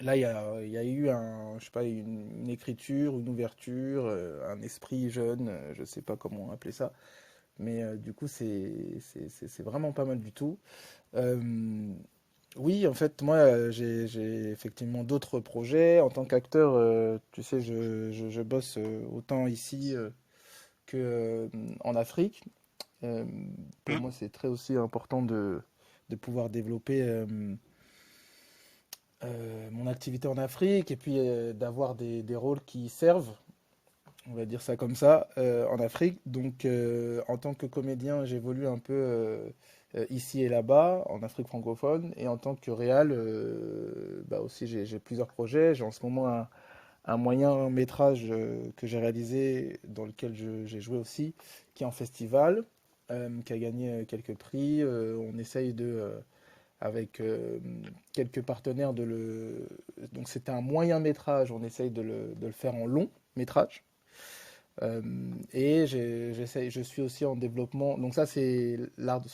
là il y a eu je sais pas, une écriture, une ouverture, un esprit jeune, je sais pas comment appeler ça, mais du coup c'est vraiment pas mal du tout. Euh, oui, en fait, moi, j'ai effectivement d'autres projets. En tant qu'acteur, tu sais, je bosse autant ici que en Afrique. Euh, pour moi, c'est très aussi important de pouvoir développer mon activité en Afrique et puis d'avoir des rôles qui servent, on va dire ça comme ça, en Afrique. Donc, en tant que comédien, j'évolue un peu ici et là-bas, en Afrique francophone. Et en tant que réal, bah aussi, j'ai plusieurs projets. J'ai en ce moment un moyen métrage que j'ai réalisé, dans lequel j'ai joué aussi, qui est en festival, qui a gagné quelques prix. On essaye avec quelques partenaires, donc c'était un moyen métrage, on essaye de le faire en long métrage. Euh, et je suis aussi en développement. Donc ça, ce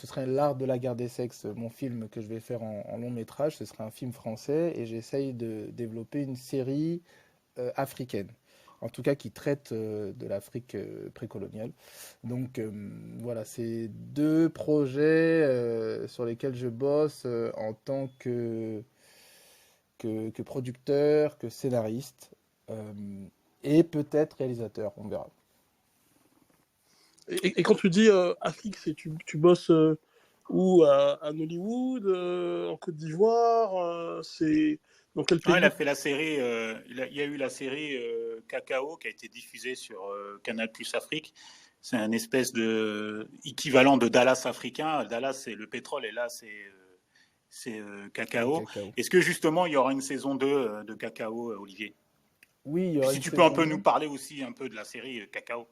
serait l'art de la guerre des sexes, mon film que je vais faire en long métrage. Ce serait un film français et j'essaye de développer une série africaine. En tout cas, qui traite de l'Afrique précoloniale. Donc voilà, c'est deux projets sur lesquels je bosse en tant que producteur, que scénariste euh, et peut-être réalisateur, on verra. Et quand tu dis Afrique, tu bosses où à Nollywood, en Côte d'Ivoire, c'est dans quel Non, il pays? a fait la série. Il y a eu la série Cacao qui a été diffusée sur Canal Plus Afrique. C'est un espèce de équivalent de Dallas africain. Dallas, c'est le pétrole et là, c'est C'est le Cacao. cacao. Est-ce que justement, il y aura une saison 2 de Cacao, Olivier? Oui, il y Puis aura si une tu peux un saison peu nous 2. parler aussi un peu de la série Cacao.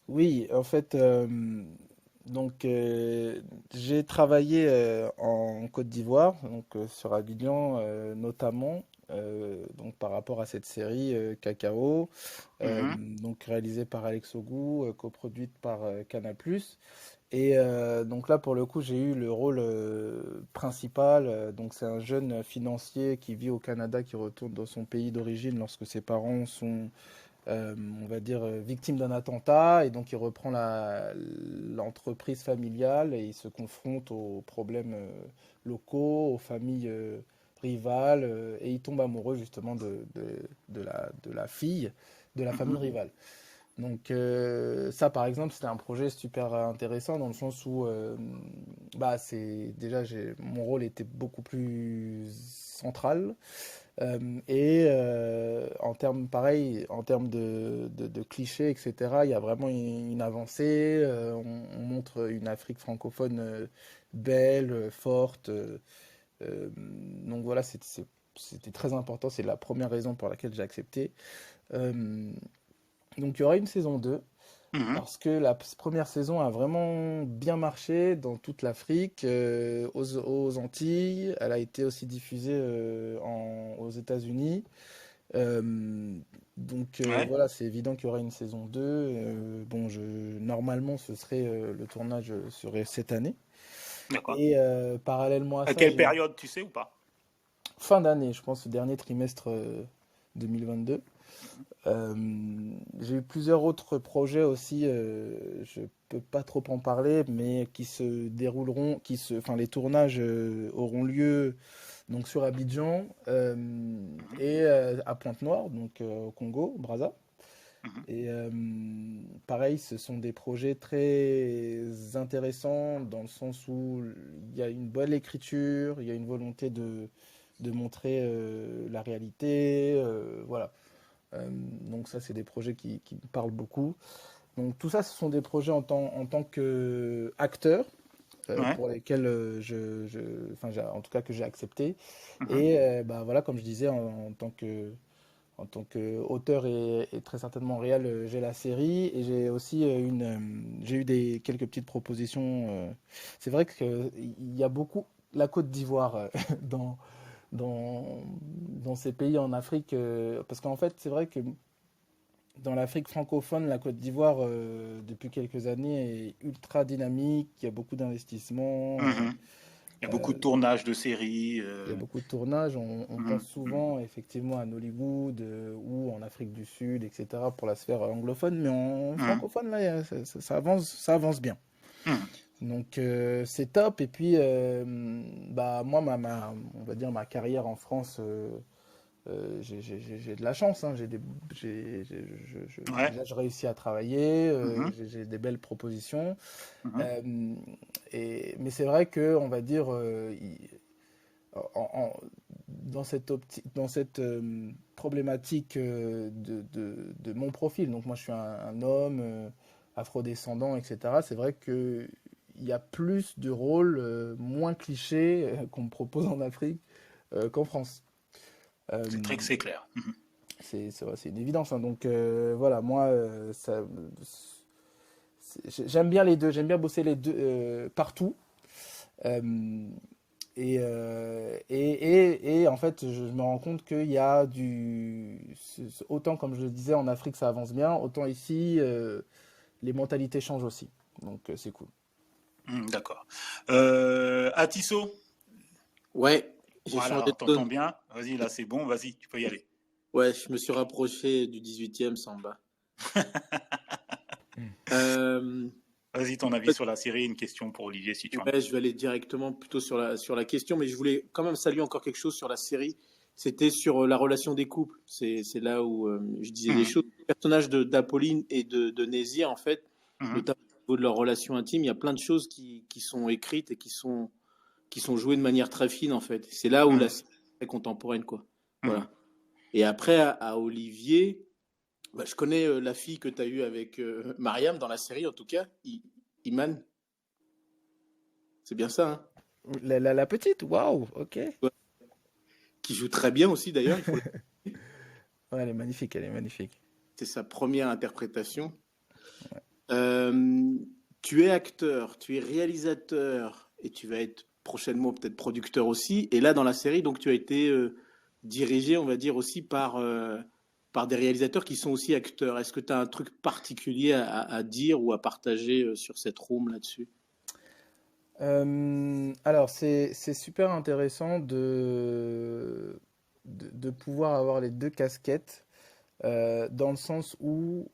Oui, en fait, donc j'ai travaillé en Côte d'Ivoire, donc sur Abidjan notamment, donc par rapport à cette série Cacao, Mhm. donc réalisée par Alex Ogou, coproduite par Canal+. Et donc là, pour le coup, j'ai eu le rôle principal. Donc c'est un jeune financier qui vit au Canada, qui retourne dans son pays d'origine lorsque ses parents sont on va dire, victime d'un attentat, et donc il reprend l'entreprise familiale et il se confronte aux problèmes locaux, aux familles rivales, et il tombe amoureux justement de la fille de la famille Mhm. rivale. Donc ça, par exemple, c'était un projet super intéressant dans le sens où bah, mon rôle était beaucoup plus central. Et en termes, pareil, en termes de clichés, etc., il y a vraiment une avancée. On montre une Afrique francophone belle, forte. Donc voilà, c'était très important. C'est la première raison pour laquelle j'ai accepté. Euh, donc il y aura une saison 2 Mhm. parce que la première saison a vraiment bien marché dans toute l'Afrique, aux Antilles. Elle a été aussi diffusée aux États-Unis. Donc Ouais, voilà, c'est évident qu'il y aura une saison 2. Bon, normalement, le tournage serait cette année. d'accord. Et parallèlement à À ça, quelle période, tu sais ou pas? fin d'année, je pense, dernier trimestre 2022. Mhm. Euh, j'ai eu plusieurs autres projets aussi, je peux pas trop en parler, mais qui se dérouleront, enfin les tournages auront lieu donc sur Abidjan Mhm. et à Pointe-Noire, donc au Congo, Brazza. Mhm. Et pareil, ce sont des projets très intéressants dans le sens où il y a une bonne écriture, il y a une volonté de montrer la réalité, voilà. Donc ça, c'est des projets qui me parlent beaucoup. Donc tout ça, ce sont des projets en tant qu'acteur Ouais. pour lesquels enfin, en tout cas que j'ai accepté. Mhm. Et bah, voilà, comme je disais, en tant qu'auteur et très certainement réel, j'ai la série et j'ai aussi j'ai eu quelques petites propositions. C'est vrai qu'il y a beaucoup la Côte d'Ivoire dans, dans ces pays en Afrique, parce qu'en fait, c'est vrai que dans l'Afrique francophone, la Côte d'Ivoire, depuis quelques années, est ultra dynamique. Il y a beaucoup d'investissements. Mhm. Il y a beaucoup de tournages de séries. Il y a beaucoup de tournages. On pense Mhm. Mhm. souvent effectivement à Nollywood ou en Afrique du Sud, etc. pour la sphère anglophone, mais en Mhm. francophone, là, ça avance bien. Mhm. Donc c'est top. Et puis, bah, moi, on va dire ma carrière en France, j'ai de la chance. Hein. Ouais. Déjà, je réussis à travailler. Mhm. J'ai des belles propositions. Mhm. Euh, mais c'est vrai que, on va dire, en- en- dans cette problématique de mon profil. Donc moi, je suis un homme afrodescendant, etc. C'est vrai que il y a plus de rôles moins clichés qu'on me propose en Afrique qu'en France. Euh, C'est clair. Mhm. c'est une évidence. Hein. Donc voilà, moi, j'aime bien les deux. J'aime bien bosser les deux partout. Euh, et en fait, je me rends compte qu'il y a autant comme je le disais, en Afrique ça avance bien, autant ici les mentalités changent aussi. Donc c'est cool. D'accord. Atisso, Ouais, j'ai changé voilà, de t'entends zone. bien. Vas-y, là c'est bon, vas-y, tu peux y aller. Ouais, je me suis rapproché du 18e Samba. Euh, Vas-y, ton avis sur la série, une question pour Olivier si tu en as. ouais, je vais aller directement plutôt sur la question, mais je voulais quand même saluer encore quelque chose sur la série. C'était sur la relation des couples. C'est là où je disais des Mhm. choses. Les personnages d'Apolline et de Nézir, en fait, Mhm. notamment au niveau de leur relation intime, il y a plein de choses qui sont écrites et qui sont jouées de manière très fine, en fait. C'est là où la Mhm. série est très contemporaine, quoi. Mhm. Voilà. Et après, à Olivier, bah, je connais la fille que tu as eue avec Mariam dans la série, en tout cas, Iman. C'est bien ça, hein? La petite, waouh, ok. Ouais. Qui joue très bien aussi, d'ailleurs. Ouais, elle est magnifique, elle est magnifique. C'est sa première interprétation. Euh, Tu es acteur, tu es réalisateur et tu vas être prochainement peut-être producteur aussi. Et là, dans la série, donc tu as été dirigé, on va dire, aussi par des réalisateurs qui sont aussi acteurs. Est-ce que tu as un truc particulier à dire ou à partager sur cette room là-dessus? Alors, c'est super intéressant de pouvoir avoir les deux casquettes, dans le sens où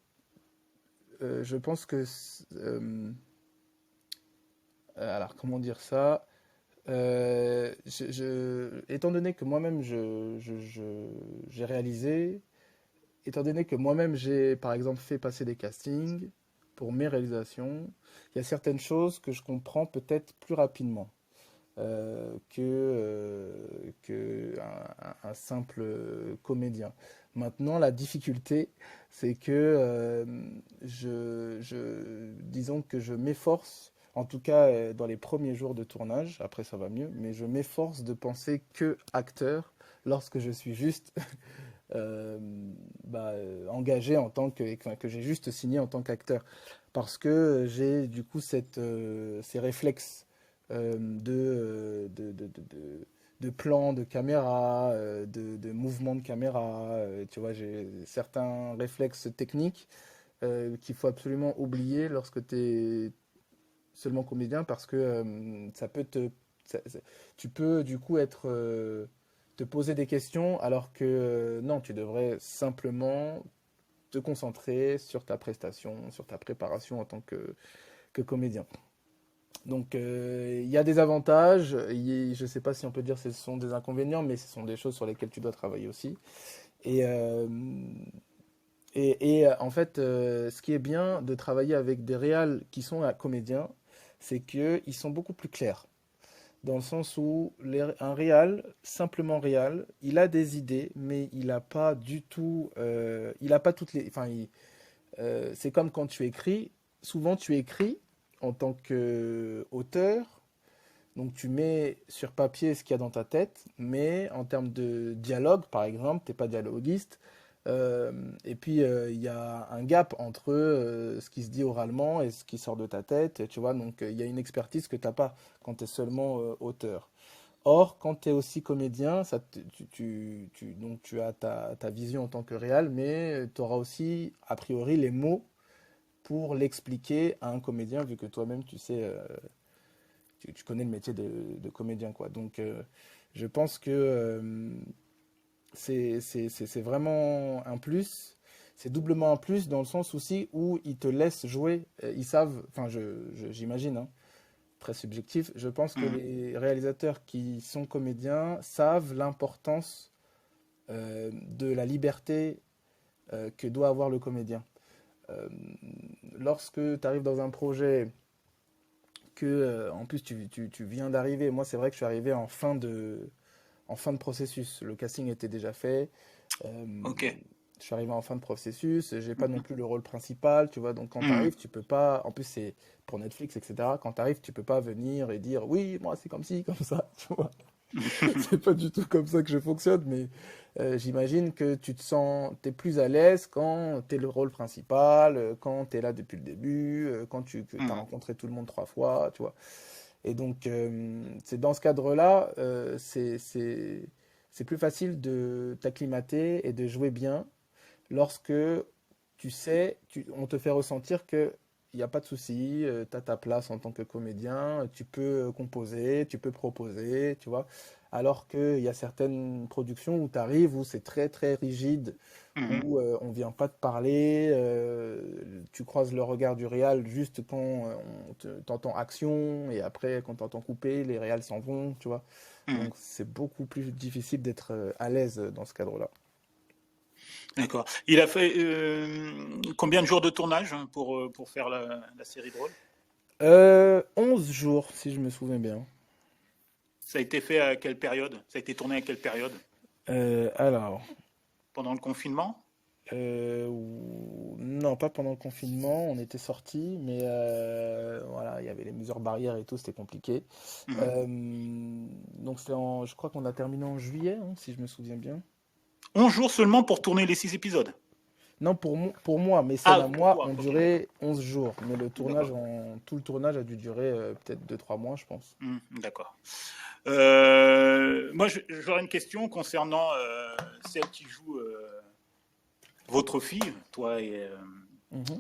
je pense que alors, comment dire ça? Étant donné que moi-même j'ai réalisé, étant donné que moi-même j'ai par exemple fait passer des castings pour mes réalisations, il y a certaines choses que je comprends peut-être plus rapidement que un simple comédien. Maintenant, la difficulté, c'est que disons que je m'efforce, en tout cas dans les premiers jours de tournage, après ça va mieux, mais je m'efforce de penser que acteur lorsque je suis juste euh, engagé en tant enfin, que j'ai juste signé en tant qu'acteur. Parce que j'ai du coup ces réflexes de de plans de caméra, de mouvements de caméra. Tu vois, j'ai certains réflexes techniques qu'il faut absolument oublier lorsque tu es seulement comédien parce que ça peut tu peux du coup te poser des questions alors que non, tu devrais simplement te concentrer sur ta prestation, sur ta préparation en tant que comédien. Donc il y a des avantages, je ne sais pas si on peut dire que ce sont des inconvénients, mais ce sont des choses sur lesquelles tu dois travailler aussi. Et, euh, en fait, ce qui est bien de travailler avec des réals qui sont comédiens, c'est qu'ils sont beaucoup plus clairs. Dans le sens où un réal, simplement réal, il a des idées, mais il n'a pas du tout, il n'a pas toutes les, enfin, c'est comme quand tu écris. Souvent, tu écris en tant qu'auteur, donc tu mets sur papier ce qu'il y a dans ta tête, mais en termes de dialogue, par exemple, tu n'es pas dialoguiste. Et puis il y a un gap entre ce qui se dit oralement et ce qui sort de ta tête, tu vois. Donc il y a une expertise que tu n'as pas quand tu es seulement auteur. Or, quand tu es aussi comédien, donc tu as ta vision en tant que réal, mais tu auras aussi, a priori, les mots pour l'expliquer à un comédien, vu que toi-même, tu sais, tu connais le métier de comédien, quoi. Donc, je pense que c'est vraiment un plus. C'est doublement un plus dans le sens aussi où ils te laissent jouer. Ils savent, enfin, j'imagine, hein, très subjectif, je pense que les réalisateurs qui sont comédiens savent l'importance de la liberté que doit avoir le comédien. Lorsque tu arrives dans un projet en plus tu viens d'arriver, moi c'est vrai que je suis arrivé en fin de processus, le casting était déjà fait, Ok. je suis arrivé en fin de processus, j'ai pas non plus le rôle principal, tu vois, donc quand tu arrives, tu peux pas, en plus c'est pour Netflix, etc., quand tu arrives, tu peux pas venir et dire oui, moi c'est comme ci, comme ça, tu vois. C'est pas du tout comme ça que je fonctionne, mais j'imagine que t'es plus à l'aise quand t'es le rôle principal, quand t'es là depuis le début, quand que t'as rencontré tout le monde 3 fois, tu vois. Et donc, c'est dans ce cadre-là, c'est plus facile de t'acclimater et de jouer bien lorsque tu sais, on te fait ressentir que il n'y a pas de souci, tu as ta place en tant que comédien, tu peux composer, tu peux proposer, tu vois. Alors qu'il y a certaines productions où tu arrives, où c'est très très rigide, où on ne vient pas te parler, tu croises le regard du réal juste quand t'entends action, et après quand t'entends couper, les réals s'en vont, tu vois. Donc c'est beaucoup plus difficile d'être à l'aise dans ce cadre-là. D'accord. Il a fait combien de jours de tournage pour faire la série Drôle? 11 jours, si je me souviens bien. Ça a été fait à quelle période? Ça a été tourné à quelle période? Alors, Pendant le confinement? non, pas pendant le confinement, on était sortis, mais voilà, il y avait les mesures barrières et tout, c'était compliqué. Donc je crois qu'on a terminé en juillet, hein, si je me souviens bien. 11 jours seulement pour tourner les 6 épisodes? Non, pour moi, mes scènes à moi ont ok. duré 11 jours, mais tout le tournage a dû durer peut-être 2-3 mois, je pense. D'accord. Moi, j'aurais une question concernant celle qui joue votre fille,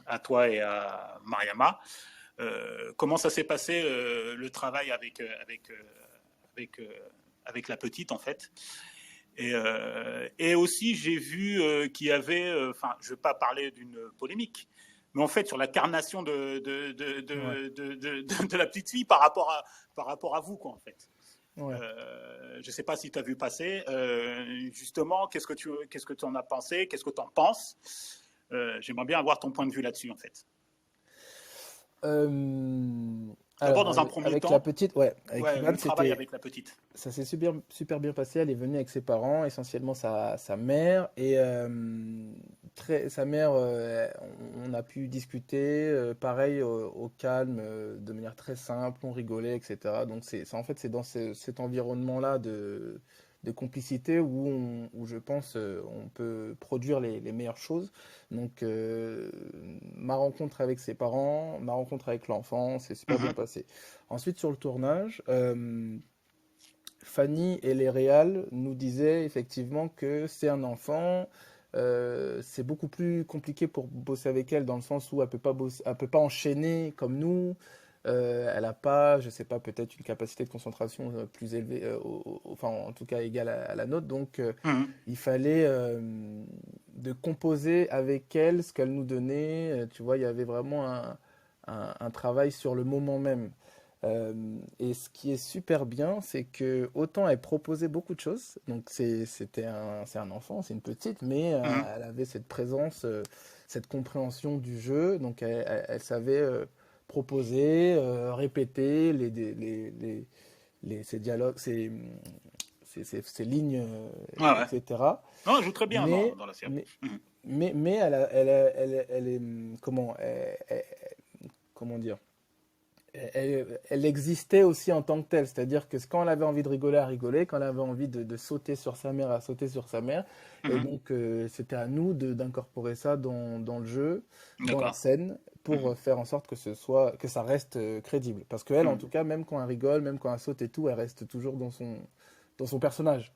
à toi et à Mariama. Comment ça s'est passé le travail avec la petite, en fait? Et aussi, j'ai vu qu'il y avait, enfin, je ne veux pas parler d'une polémique, mais en fait, sur la carnation de la petite fille par rapport à vous, quoi, en fait. Ouais. Je ne sais pas si tu as vu passer. Justement, qu'est-ce que tu en as pensé? Qu'est-ce que tu en penses? J'aimerais bien avoir ton point de vue là-dessus, en fait. D'abord, dans un premier avec temps, la petite, ouais, avec Ivan, le travail avec la petite. Ça s'est super bien passé. Elle est venue avec ses parents, essentiellement sa mère. Et sa mère, on a pu discuter, pareil, au calme, de manière très simple, on rigolait, etc. Donc en fait, c'est dans cet environnement-là de complicité où je pense on peut produire les meilleures choses. Donc ma rencontre avec ses parents, ma rencontre avec l'enfant, c'est super bien passé. Ensuite sur le tournage, Fanny et les réals nous disaient effectivement que c'est un enfant. C'est beaucoup plus compliqué pour bosser avec elle dans le sens où elle peut pas enchaîner comme nous. Elle n'a pas, je sais pas, peut-être une capacité de concentration plus élevée, enfin en tout cas égale à la nôtre. Donc il fallait de composer avec elle ce qu'elle nous donnait. Tu vois, il y avait vraiment un travail sur le moment même. Et ce qui est super bien, c'est que autant elle proposait beaucoup de choses, donc c'est un enfant, c'est une petite, mais elle avait cette présence, cette compréhension du jeu, donc elle savait proposer, répéter ces dialogues, ces lignes, Ouais. etc. Non, elle joue très bien Mais, dans la série. mais elle est, comment dire, elle existait aussi en tant que telle, c'est-à-dire que quand elle avait envie de rigoler, elle rigolait, quand elle avait envie de sauter sur sa mère, elle sautait sur sa mère, et donc c'était à nous d'incorporer ça dans le jeu, dans la scène, pour faire en sorte que ça reste crédible. Parce qu'elle, en tout cas, même quand elle rigole, même quand elle saute et tout, elle reste toujours dans son personnage.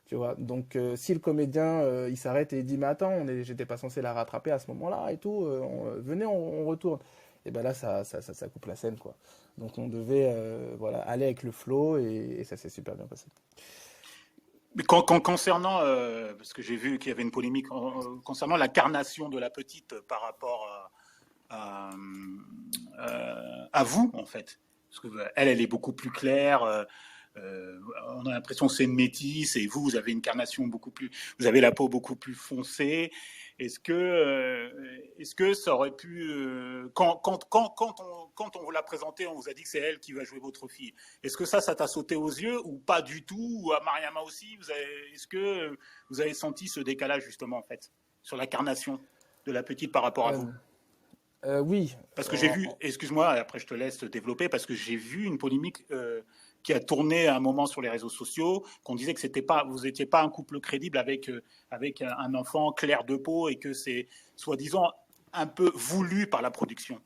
Tu vois, donc si le comédien il s'arrête et il dit mais attends, j'étais pas censé la rattraper à ce moment-là et tout, venez on retourne. Et ben là ça coupe la scène quoi. Donc on devait voilà aller avec le flow et ça s'est super bien passé. Mais concernant, parce que j'ai vu qu'il y avait une polémique concernant l'incarnation de la petite par rapport à vous en fait, parce que elle est beaucoup plus claire. On a l'impression que c'est une métisse et vous avez une carnation vous avez la peau beaucoup plus foncée. Est-ce que ça aurait pu, quand on vous l'a présenté, on vous a dit que c'est elle qui va jouer votre fille. Est-ce que ça t'a sauté aux yeux ou pas du tout, ou à Mariama aussi, est-ce que vous avez senti ce décalage justement en fait sur la carnation de la petite par rapport à vous? Oui. Parce que j'ai vu, excuse-moi, après je te laisse développer, parce que j'ai vu une polémique qui a tourné à un moment sur les réseaux sociaux, qu'on disait que vous n'étiez pas un couple crédible avec un enfant clair de peau et que c'est soi-disant un peu voulu par la production.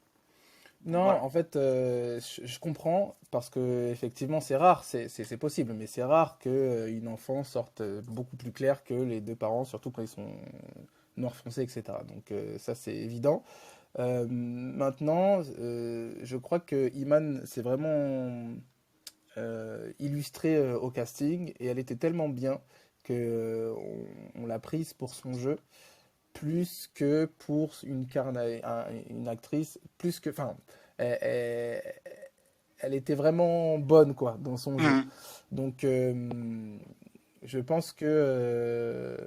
Non, Voilà. en fait, je comprends parce que effectivement c'est rare, c'est possible, mais c'est rare qu'une enfant sorte beaucoup plus claire que les deux parents, surtout quand ils sont noirs foncés, etc. Donc ça c'est évident. Maintenant, je crois que Iman s'est vraiment illustrée au casting et elle était tellement bien que on l'a prise pour son jeu plus que pour une actrice, plus que, enfin, elle, elle était vraiment bonne quoi dans son jeu. Donc je pense que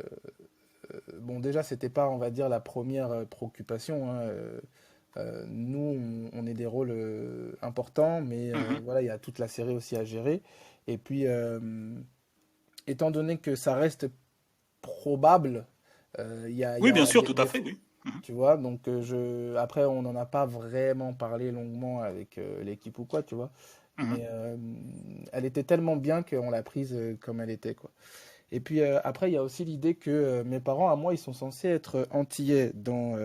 bon déjà c'était pas on va dire la première préoccupation hein, nous on est des rôles importants mais voilà il y a toute la série aussi à gérer et puis étant donné que ça reste probable oui bien sûr tout à fait oui. Tu vois, donc après on n'en a pas vraiment parlé longuement avec l'équipe ou quoi, tu vois. Mais elle était tellement bien qu'on l'a prise comme elle était, quoi. Et puis après, il y a aussi l'idée que mes parents, à moi, ils sont censés être antillais dans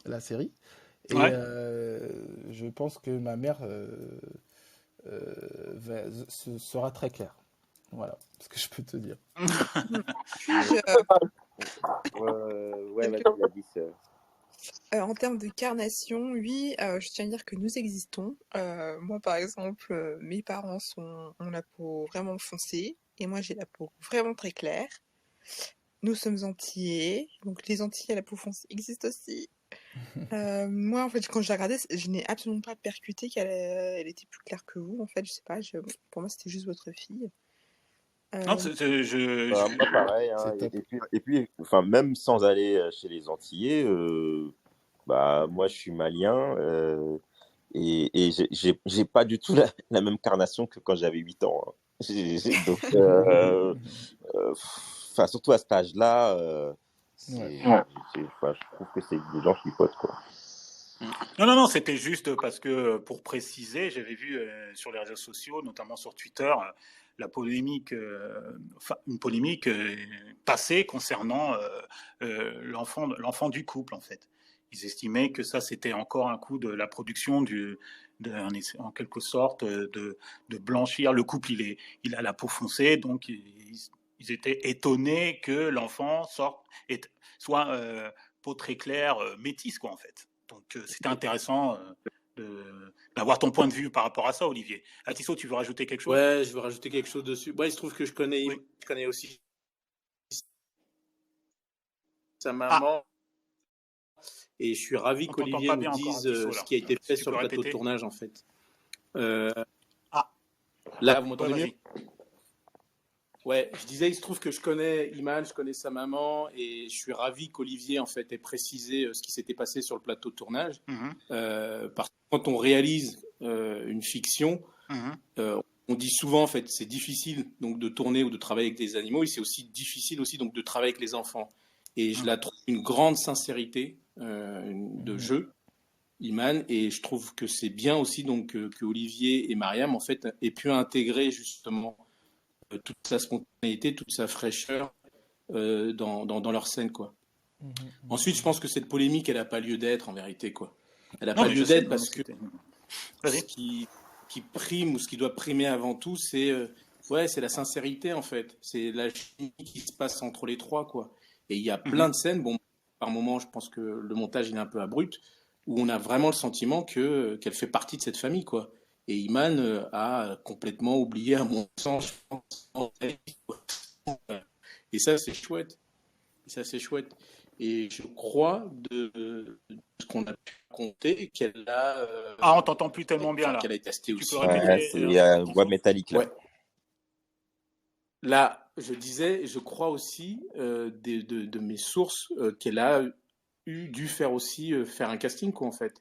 la série. Et je pense que ma mère sera très claire. Voilà ce que je peux te dire. Ouais, vas-y, Alice. En termes de carnation, oui, je tiens à dire que nous existons. Moi, par exemple, mes parents ont la peau vraiment foncée et moi, j'ai la peau vraiment très claire. Nous sommes antillais, donc les Antillais à la peau foncée existent aussi. Moi, en fait, quand je la regardais, je n'ai absolument pas percuté qu'elle était plus claire que vous. En fait, je sais pas, pour moi, c'était juste votre fille. Non, Moi, pareil. Hein, et puis, enfin, même sans aller chez les Antillais, bah, moi, je suis malien et j'ai pas du tout la même carnation que quand j'avais 8 ans. Hein. Donc, surtout à cet âge-là, je trouve que c'est des gens qui potent, quoi. Non, c'était juste parce que, pour préciser, j'avais vu sur les réseaux sociaux, notamment sur Twitter, une polémique passée concernant l'enfant du couple, en fait. Ils estimaient que ça, c'était encore un coup de la production en quelque sorte de blanchir. Le couple, il a la peau foncée, donc ils étaient étonnés que l'enfant soit peau très claire, métisse, quoi, en fait. Donc c'était intéressant d'avoir ton point de vue par rapport à ça, Olivier. Atisso, tu veux rajouter quelque chose? Ouais, je veux rajouter quelque chose dessus. Il se trouve que je connais aussi sa maman. Et je suis ravi qu'Olivier nous dise ce qui a été fait sur le plateau de tournage, en fait. Là, vous m'entendez mieux? Ouais, je disais, il se trouve que je connais Iman, je connais sa maman, et je suis ravi qu'Olivier, en fait, ait précisé ce qui s'était passé sur le plateau de tournage. Parce que quand on réalise une fiction, on dit souvent, en fait, c'est difficile donc, de tourner ou de travailler avec des animaux, et c'est aussi difficile aussi, donc, de travailler avec les enfants. Et je la trouve une grande sincérité de jeu, Iman, et je trouve que c'est bien aussi donc, que Olivier et Mariam, en fait, aient pu intégrer justement toute sa spontanéité, toute sa fraîcheur dans leur scène, quoi. Ensuite, je pense que cette polémique, elle n'a pas lieu d'être, en vérité, quoi. Elle n'a pas lieu d'être parce que ce qui prime ou ce qui doit primer avant tout, c'est la sincérité, en fait. C'est la chimie qui se passe entre les trois, quoi. Et il y a plein de scènes, bon, par moments, je pense que le montage, il est un peu abrupt, où on a vraiment le sentiment qu'elle fait partie de cette famille, quoi. Et Iman a complètement oublié, à mon sens, je pense, et ça, c'est chouette. Et je crois de ce qu'on a pu raconter qu'elle a... on t'entend plus tellement bien, là. Qu'elle a testé aussi. Il y a une voix métallique, là. Ouais. Là, je disais, je crois aussi de mes sources qu'elle a dû faire un casting, quoi, en fait.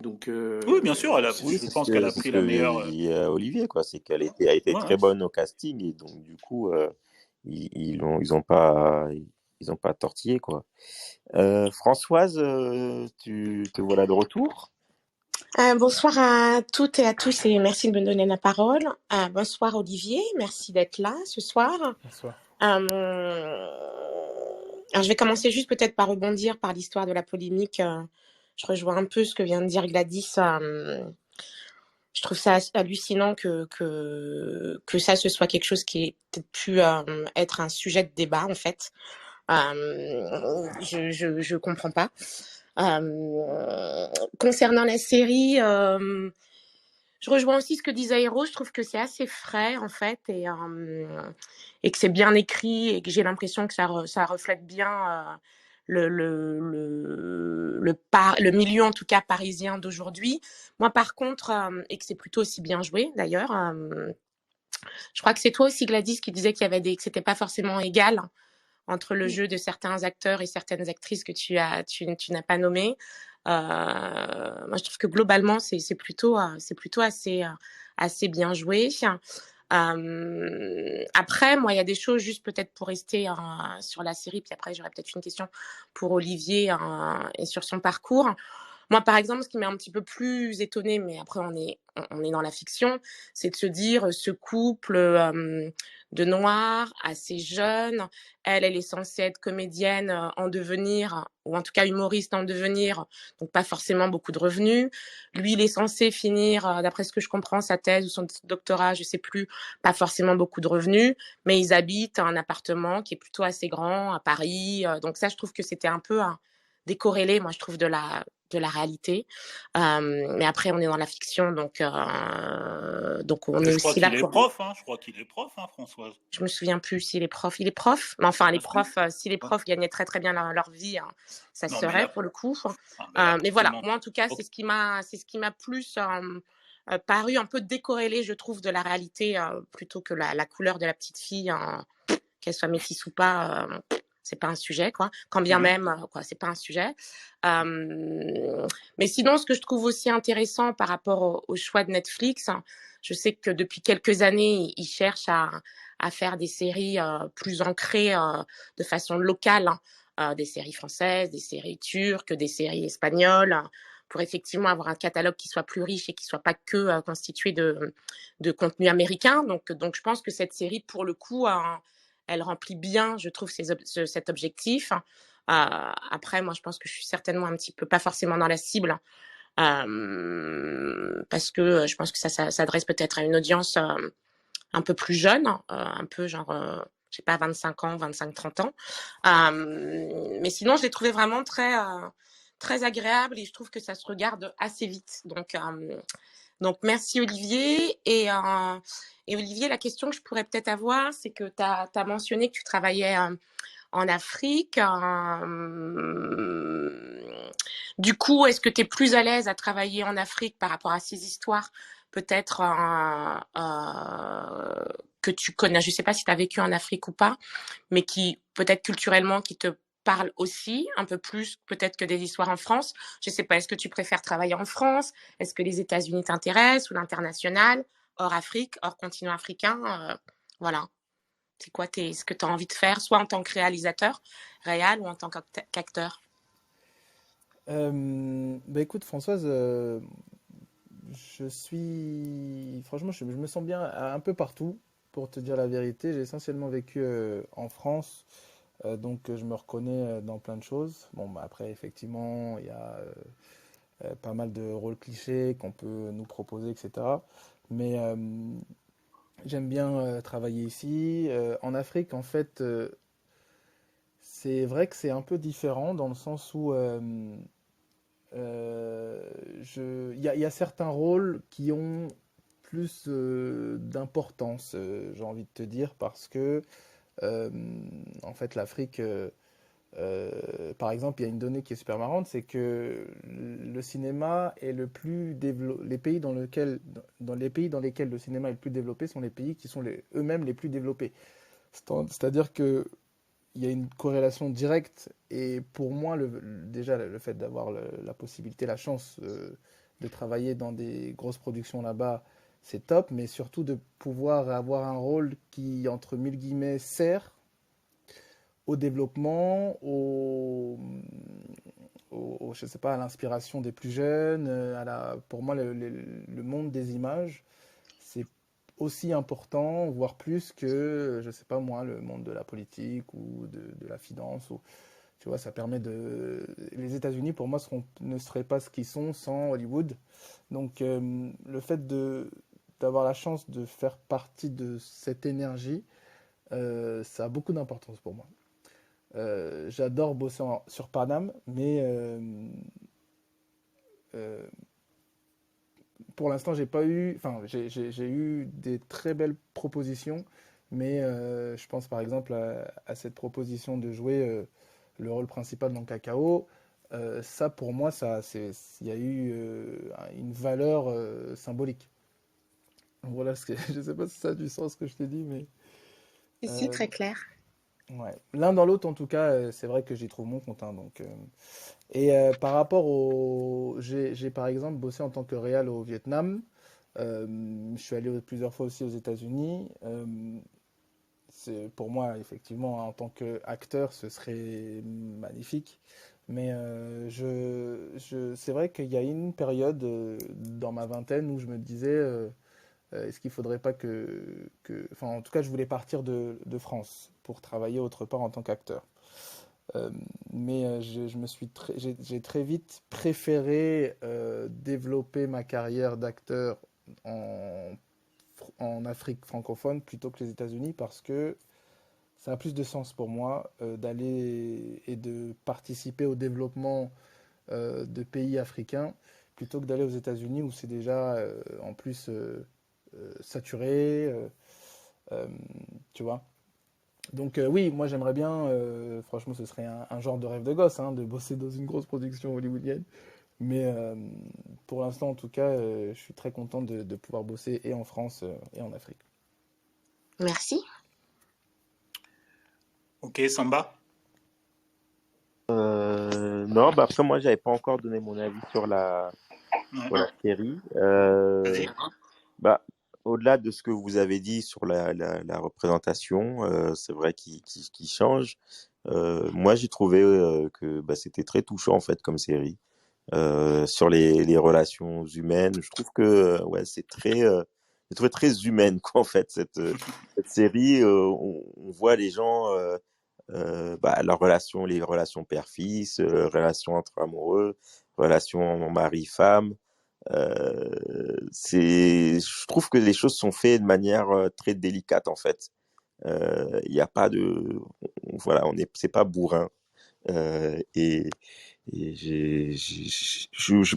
Donc, oui, bien sûr, je pense qu'elle a pris la meilleure. Olivier, quoi, c'est qu'elle a été très bonne au casting, et donc du coup, ils ont pas tortillé, quoi. Françoise, te voilà de retour. Bonsoir à toutes et à tous et merci de me donner la parole. Bonsoir Olivier, merci d'être là ce soir. Bonsoir. Alors je vais commencer juste peut-être par rebondir par l'histoire de la polémique. Je rejoins un peu ce que vient de dire Gladys. Je trouve ça hallucinant que ça ce soit quelque chose qui ait peut-être pu être un sujet de débat en fait. Je comprends pas. Concernant la série, je rejoins aussi ce que disait Hero. Je trouve que c'est assez frais en fait et que c'est bien écrit et que j'ai l'impression que ça reflète bien le milieu en tout cas parisien d'aujourd'hui. Moi par contre, et que c'est plutôt aussi bien joué d'ailleurs, je crois que c'est toi aussi Gladys qui disais qu'il y avait que c'était pas forcément égal entre le jeu de certains acteurs et certaines actrices que tu n'as pas nommées. Moi je trouve que globalement c'est plutôt assez bien joué. Après, moi, il y a des choses juste peut-être pour rester sur la série, puis après, j'aurais peut-être une question pour Olivier et sur son parcours. Moi, par exemple, ce qui m'a un petit peu plus étonnée, mais après, on est dans la fiction, c'est de se dire ce couple de noirs, assez jeune. Elle est censée être comédienne en devenir, ou en tout cas humoriste en devenir, donc pas forcément beaucoup de revenus. Lui, il est censé finir, d'après ce que je comprends, sa thèse ou son doctorat, je sais plus, pas forcément beaucoup de revenus, mais ils habitent un appartement qui est plutôt assez grand à Paris. Donc ça, je trouve que c'était un peu décorrélé, moi, je trouve, de la réalité. Mais après, on est dans la fiction, donc on est aussi là. Je crois qu'il est prof, Françoise. Je me souviens plus s'il est prof. Il est prof, mais enfin, les profs, si les profs gagnaient très très bien leur vie, ça serait pour le coup. Mais voilà, moi en tout cas, c'est ce qui m'a plus paru un peu décorrélé, je trouve, de la réalité, plutôt que la couleur de la petite fille, qu'elle soit métisse ou pas. C'est pas un sujet, quoi. Quand bien même, quoi, c'est pas un sujet. Mais sinon, ce que je trouve aussi intéressant par rapport au choix de Netflix, je sais que depuis quelques années, ils cherchent à faire des séries plus ancrées de façon locale, des séries françaises, des séries turques, des séries espagnoles, pour effectivement avoir un catalogue qui soit plus riche et qui soit pas que constitué de contenu américain. Donc, je pense que cette série, pour le coup, elle remplit bien, je trouve, cet objectif. Après, moi, je pense que je suis certainement un petit peu, pas forcément dans la cible parce que je pense que ça s'adresse peut-être à une audience un peu plus jeune, un peu genre, je sais pas, 25 ans, 25-30 ans. Mais sinon, je l'ai trouvé vraiment très agréable et je trouve que ça se regarde assez vite. Donc merci Olivier. Et Olivier, la question que je pourrais peut-être avoir, c'est que tu as mentionné que tu travaillais en Afrique. Du coup, est-ce que tu es plus à l'aise à travailler en Afrique par rapport à ces histoires, peut-être que tu connais, je ne sais pas si tu as vécu en Afrique ou pas, mais qui peut-être culturellement qui te parlent aussi un peu plus peut-être que des histoires en France. Je ne sais pas, est-ce que tu préfères travailler en France? Est-ce que les États-Unis t'intéressent ou l'international, hors Afrique, hors continent africain? Voilà. C'est quoi ce que tu as envie de faire, soit en tant que réalisateur, réal, ou en tant qu'acteur? Bah écoute, Françoise, franchement, je me sens bien un peu partout, pour te dire la vérité. J'ai essentiellement vécu en France, donc je me reconnais dans plein de choses. Bon, bah, après, effectivement, il y a pas mal de rôles clichés qu'on peut nous proposer, etc. Mais j'aime bien travailler ici. En Afrique, en fait, c'est vrai que c'est un peu différent dans le sens où il y a certains rôles qui ont plus d'importance, j'ai envie de te dire, parce que euh, en fait l'Afrique, par exemple, il y a une donnée qui est super marrante, c'est que le cinéma est le plus développé. Dans les pays dans lesquels le cinéma est le plus développé sont les pays qui sont eux-mêmes les plus développés. C'est-à-dire que il y a une corrélation directe et pour moi, déjà le fait d'avoir la possibilité, la chance de travailler dans des grosses productions là-bas, c'est top, mais surtout de pouvoir avoir un rôle qui, entre mille guillemets, sert au développement, je sais pas, à l'inspiration des plus jeunes, pour moi, le monde des images, c'est aussi important, voire plus que, je sais pas moi, le monde de la politique ou de la finance. Tu vois, ça permet de... Les États-Unis, pour moi, ne seraient pas ce qu'ils sont sans Hollywood. Donc, le fait d'avoir la chance de faire partie de cette énergie, ça a beaucoup d'importance pour moi. J'adore bosser sur Paname, mais euh, pour l'instant, j'ai pas eu, enfin, j'ai eu des très belles propositions, mais je pense par exemple à cette proposition de jouer le rôle principal dans Cacao. Ça, pour moi, il y a eu une valeur symbolique. Voilà, je sais pas si ça a du sens ce que je t'ai dit, mais Ici, euh, très clair. ouais. L'un dans l'autre, en tout cas, c'est vrai que j'y trouve mon compte, hein, donc. Par rapport j'ai par exemple bossé en tant que réal au Vietnam. Je suis allé plusieurs fois aussi aux États-Unis. Pour moi, effectivement, en tant qu'acteur, ce serait magnifique. Mais c'est vrai qu'il y a une période dans ma vingtaine où je me disais, est-ce qu'il ne faudrait pas enfin, en tout cas, je voulais partir de France pour travailler autre part en tant qu'acteur. Euh, mais j'ai très vite préféré développer ma carrière d'acteur en, en Afrique francophone plutôt que les États-Unis parce que ça a plus de sens pour moi d'aller et de participer au développement de pays africains plutôt que d'aller aux États-Unis où c'est déjà en plus saturé, euh, tu vois. Donc oui, moi j'aimerais bien, franchement ce serait un genre de rêve de gosse, hein, de bosser dans une grosse production hollywoodienne. Mais pour l'instant en tout cas, je suis très content de pouvoir bosser et en France et en Afrique. Merci. Ok, Samba. Non, bah après moi j'avais pas encore donné mon avis sur Ouais. la série. Vas-y. Bah au-delà de ce que vous avez dit sur la représentation, c'est vrai qu'il change. Moi j'ai trouvé que bah, c'était très touchant en fait comme série. Sur les relations humaines, je trouve que ouais j'ai trouvé très humaine quoi en fait cette série. On voit les gens les relations père-fils, relations entre amoureux, relations mari-femme. Je trouve que les choses sont faites de manière très délicate en fait. Il n'y a pas de, voilà, c'est pas bourrin. Et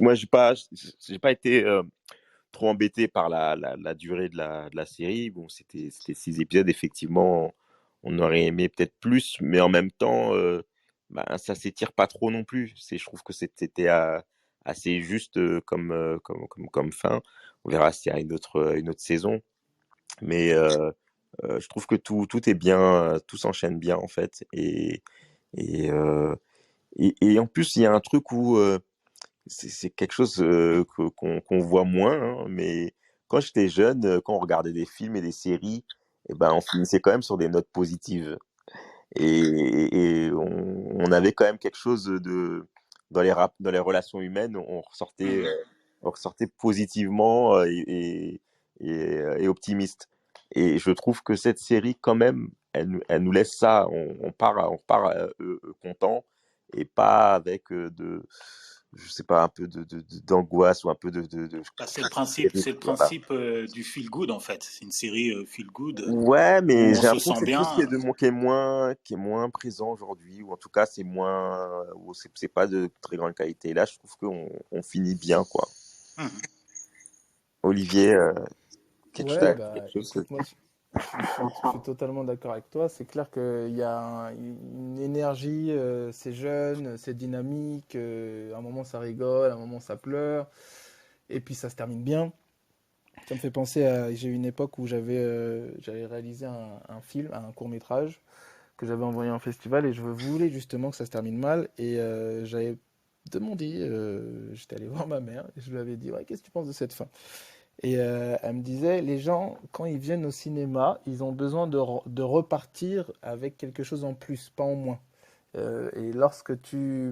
moi, j'ai pas été trop embêté par la durée de la série. Bon, c'était 6 épisodes, effectivement, on aurait aimé peut-être plus, mais en même temps, ça s'étire pas trop non plus. Je trouve que c'était assez juste comme fin. On verra s'il y a une autre saison. Mais je trouve que tout est bien, tout s'enchaîne bien en fait. Et, euh, et en plus, il y a un truc où c'est quelque chose qu'on voit moins, hein, mais quand j'étais jeune, quand on regardait des films et des séries, eh ben, on finissait quand même sur des notes positives. Et on avait quand même quelque chose dans les relations humaines, on ressortait positivement et optimiste. Et je trouve que cette série, quand même, elle nous laisse ça. On repart content et pas avec je sais pas, un peu d'angoisse ou un peu C'est le voilà. principe du feel good en fait. C'est une série feel good Ouais, où mais on j'ai se l'impression que sent c'est quelque chose bien. qui est moins présent aujourd'hui, ou en tout cas c'est moins, ou c'est pas de très grande qualité. Là, je trouve on finit bien, quoi. Mhm. Olivier, Ouais, quelque chose écoute, moi, je suis totalement d'accord avec toi. C'est clair qu'il y a une énergie, c'est jeune, c'est dynamique. À un moment, ça rigole, à un moment, ça pleure. Et puis, ça se termine bien. Ça me fait penser à. J'ai eu une époque où j'avais réalisé un film, un court-métrage que j'avais envoyé en festival et je voulais justement que ça se termine mal. Et j'avais demandé, j'étais allé voir ma mère et je lui avais dit, ouais, qu'est-ce que tu penses de cette fin? Et elle me disait, les gens, quand ils viennent au cinéma, ils ont besoin de repartir avec quelque chose en plus, pas en moins. Et lorsque tu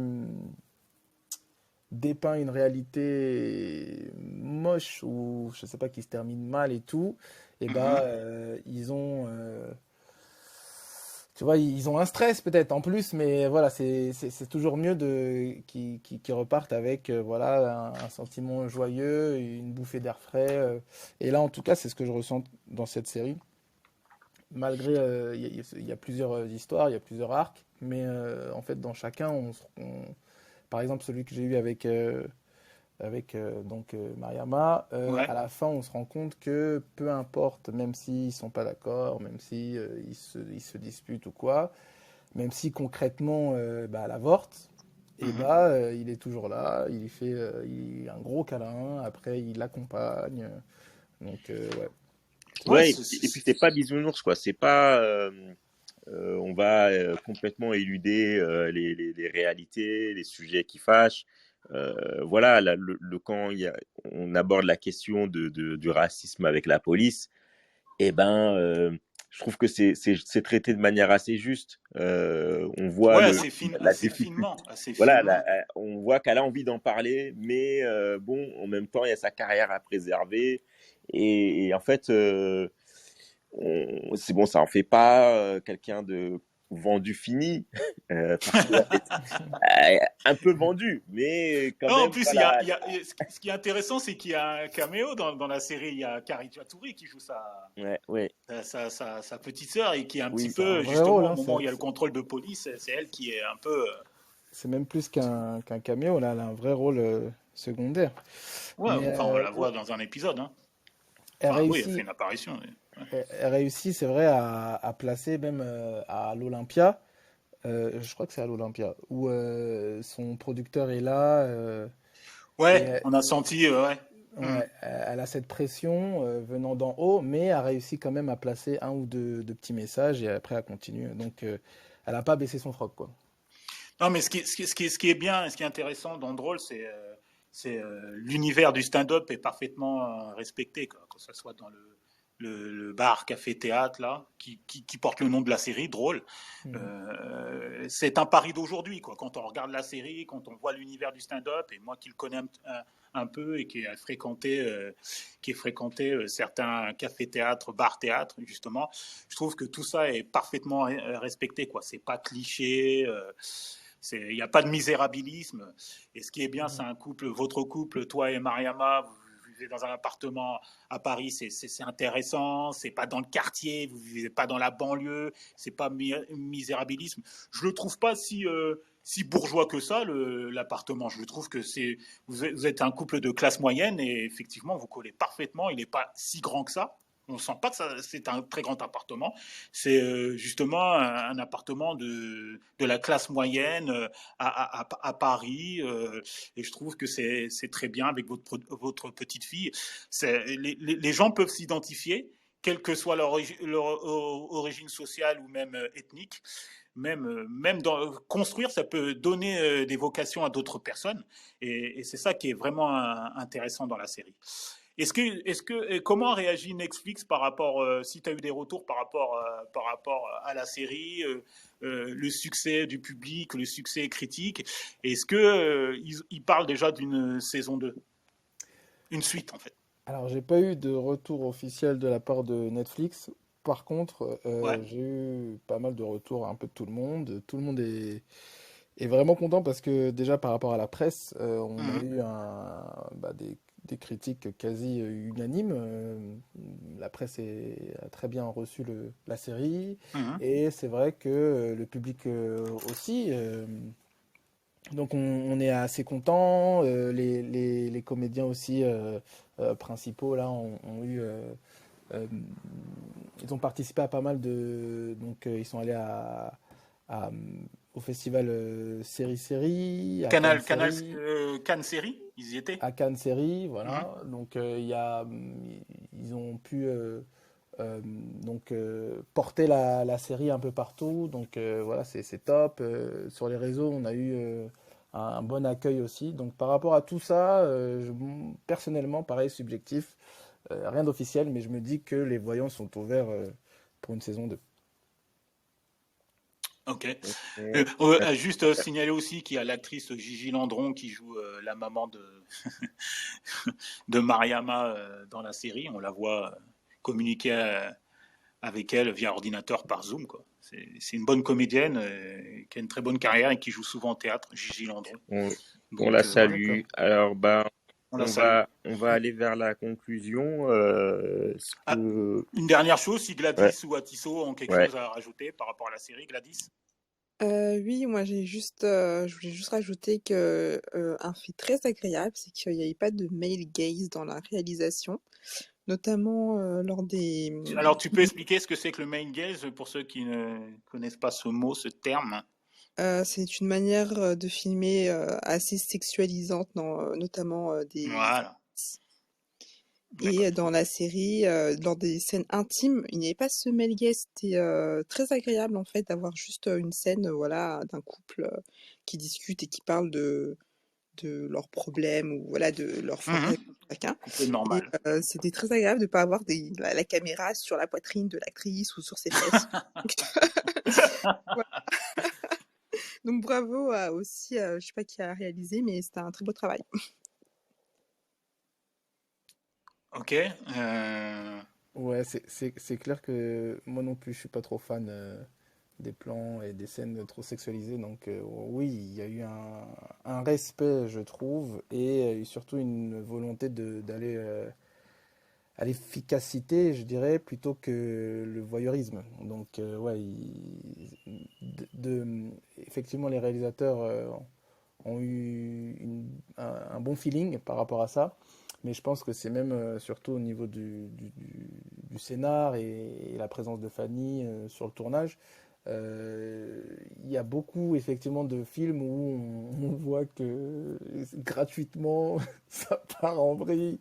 dépeins une réalité moche ou je sais pas qui se termine mal et tout, et ils ont tu vois, ils ont un stress peut-être en plus, mais voilà, c'est toujours mieux qu'ils repartent avec voilà, un sentiment joyeux, une bouffée d'air frais. Et là, en tout cas, c'est ce que je ressens dans cette série. Malgré, il y a plusieurs histoires, il y a plusieurs arcs, mais en fait, dans chacun, par exemple, celui que j'ai eu avec Mariama, Ouais. à la fin, on se rend compte que peu importe, même s'ils ne sont pas d'accord, même si ils se disputent ou quoi, même si concrètement elle avorte, et il est toujours là, il fait un gros câlin, après il l'accompagne. Donc ouais. Ouais, ouais, et puis c'est pas bisounours, quoi. C'est pas, on va complètement éluder les réalités, les sujets qui fâchent. Voilà, là, quand on aborde la question du racisme avec la police, eh ben, je trouve que c'est traité de manière assez juste. On voit ouais, la difficulté. assez Voilà, finement. on voit qu'elle a envie d'en parler, mais bon, en même temps, il y a sa carrière à préserver. Et en fait, c'est bon, ça en fait pas quelqu'un de vendu fini, un peu vendu, mais quand Non, en même, plus, voilà. ce qui est intéressant, c'est qu'il y a un caméo dans la série. Il y a Kari Touri qui joue Ouais, sa petite sœur et qui est un petit oui, C'est un peu, vrai rôle, justement, au hein, moment où il y a le contrôle de police, c'est elle qui est un peu. c'est même plus qu'un caméo, là, elle a un vrai rôle secondaire. Ouais, Mais enfin, on la voit dans un épisode. Hein. elle Enfin, oui, elle fait réussit, une apparition. Ouais. elle réussit, c'est vrai, à placer même à l'Olympia. Je crois que c'est à l'Olympia, où son producteur est là, et Ouais, on a senti, ouais. ouais, elle a cette pression venant d'en haut, mais a réussi quand même à placer un ou deux petits messages et après elle continue. Donc elle n'a pas baissé son froc, quoi. Non, mais ce qui est bien et ce qui est intéressant dans Drôle, c'est l'univers du stand-up est parfaitement respecté, quoi, que ce soit le bar café théâtre là qui porte le nom de la série, Drôle. C'est un pari d'aujourd'hui, quoi. Quand on regarde la série, quand on voit l'univers du stand-up, et moi qui le connais un peu et qui a fréquenté certains cafés théâtre, bar théâtre justement, je trouve que tout ça est parfaitement respecté, quoi. C'est pas cliché. Il n'y a pas de misérabilisme. Et ce qui est bien, c'est un couple, votre couple, toi et Mariama, vous vivez dans un appartement à Paris, c'est intéressant, c'est pas dans le quartier, vous vivez pas dans la banlieue, c'est pas misérabilisme. Je le trouve pas si bourgeois que ça, l'appartement. Je trouve que vous êtes un couple de classe moyenne et effectivement, vous collez parfaitement. Il n'est pas si grand que ça. On ne sent pas que c'est un très grand appartement. C'est justement un appartement de la classe moyenne à Paris. Et je trouve que c'est très bien avec votre petite fille. Les gens peuvent s'identifier, quelle que soit leur origine sociale ou même ethnique. Même construire, ça peut donner des vocations à d'autres personnes. Et c'est ça qui est vraiment intéressant dans la série. Comment réagit Netflix par rapport, si tu as eu des retours par rapport à la série, le succès du public, le succès critique? Est-ce qu'ils parlent déjà d'une saison 2? Une suite, en fait. Alors, j'ai pas eu de retour officiel de la part de Netflix. Par contre, Ouais. j'ai eu pas mal de retours un peu de tout le monde. Tout le monde est vraiment content parce que déjà par rapport à la presse, on a eu des critiques quasi unanimes. La presse a très bien reçu la série et c'est vrai que le public aussi. Donc on est assez content. Les comédiens aussi principaux là ont eu ils ont participé à pas mal donc ils sont allés au festival Série, à Cannes Série, ils y étaient. À Cannes Série, voilà. Donc ils ont pu porter la série un peu partout. Donc voilà, c'est top. Sur les réseaux, on a eu un bon accueil aussi. Donc par rapport à tout ça, personnellement, pareil, subjectif, rien d'officiel, mais je me dis que les voyants sont ouverts pour une saison 2. Ok. Juste signaler aussi qu'il y a l'actrice Gigi Landron qui joue la maman de Mariama dans la série. On la voit communiquer avec elle via ordinateur par Zoom, quoi. C'est une bonne comédienne qui a une très bonne carrière et qui joue souvent au théâtre, Gigi Landron. On la salue. Alors, on va aller vers la conclusion. Une dernière chose, si Gladys ou Atisso ont quelque chose à rajouter par rapport à la série, Gladys? Oui, moi je voulais juste rajouter que un fait très agréable, c'est qu'il n'y avait pas de male gaze dans la réalisation, notamment lors des. Alors tu peux expliquer ce que c'est que le male gaze pour ceux qui ne connaissent pas ce mot, ce terme? C'est une manière de filmer assez sexualisante, notamment des. Voilà. Et dans la série, lors des scènes intimes, il n'y avait pas ce male gaze. C'était très agréable en fait d'avoir juste une scène, voilà, d'un couple qui discute et qui parle de leurs problèmes ou voilà de leur fantasme chacun. C'est normal. Et, c'était très agréable de ne pas avoir la caméra sur la poitrine de l'actrice ou sur ses fesses. Donc bravo aussi, je sais pas qui a réalisé, mais c'était un très beau travail. Ok. Ouais, c'est clair que moi non plus, je suis pas trop fan des plans et des scènes trop sexualisées. Donc oui, il y a eu un respect, je trouve, et surtout une volonté d'aller à l'efficacité, je dirais, plutôt que le voyeurisme. Donc ouais, effectivement, les réalisateurs ont eu un bon feeling par rapport à ça. Mais je pense que c'est même surtout au niveau du scénar et la présence de Fanny sur le tournage. Il y a beaucoup effectivement de films où on voit que gratuitement ça part en vrille.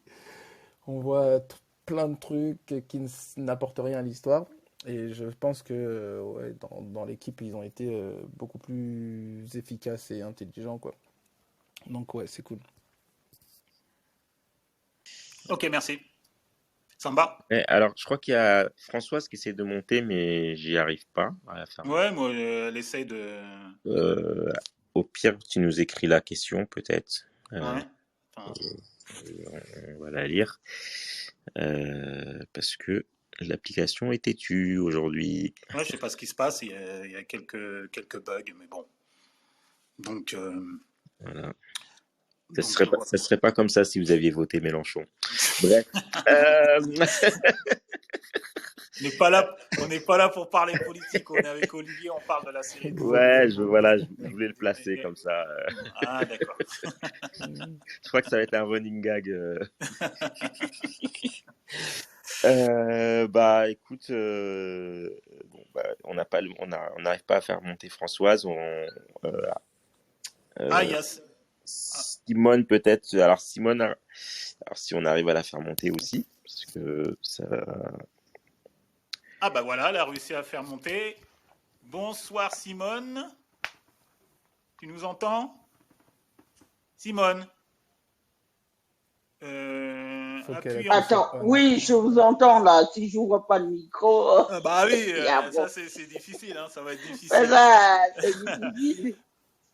On voit plein de trucs qui n'apportent rien à l'histoire. Et je pense que ouais, dans l'équipe, ils ont été beaucoup plus efficaces et intelligents, quoi. Donc ouais, c'est cool. Ok, merci. Samba? Alors, je crois qu'il y a Françoise qui essaie de monter, mais j'y arrive pas à la faire. Ouais, moi, elle essaye de. Au pire, tu nous écris la question, peut-être. Ouais. Enfin, On va la lire. Parce que l'application est têtue aujourd'hui. ouais, je sais pas ce qui se passe. Il y a quelques bugs, mais bon. Donc, Voilà. donc, Ça serait pas comme ça si vous aviez voté Mélenchon. Bref. On n'est pas là pour parler politique. On est avec Olivier, on parle de la série. Ouais, je voulais le placer comme ça. Ah, d'accord. Je crois que ça va être un running gag. Bah, écoute, bon, bah, on n'arrive pas à faire monter Françoise. Yes. Simone peut-être. Alors Simone, alors si on arrive à la faire monter aussi, parce que ça. Ah bah voilà, elle a réussi à faire monter. Bonsoir Simone. Tu nous entends? Simone. Attends, oui, je vous entends là. Si je n'ouvre pas le micro. Bah oui, ça c'est difficile, hein, ça va être difficile. C'est difficile.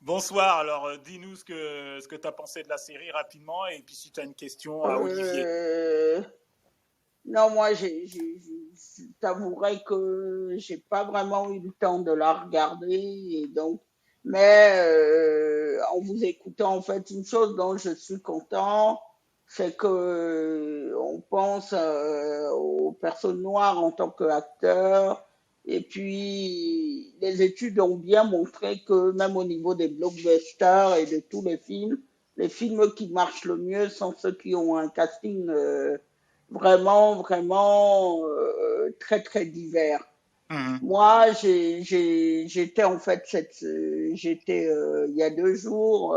Bonsoir, alors dis-nous ce que tu as pensé de la série rapidement et puis si tu as une question à Olivier. Non, moi, je t'avouerai que j'ai pas vraiment eu le temps de la regarder et donc, mais en vous écoutant, en fait, une chose dont je suis content, c'est que on pense aux personnes noires en tant qu'acteurs. Et puis, les études ont bien montré que même au niveau des blockbusters et de tous les films qui marchent le mieux sont ceux qui ont un casting vraiment très très divers. Moi, j'étais en fait il y a 2 jours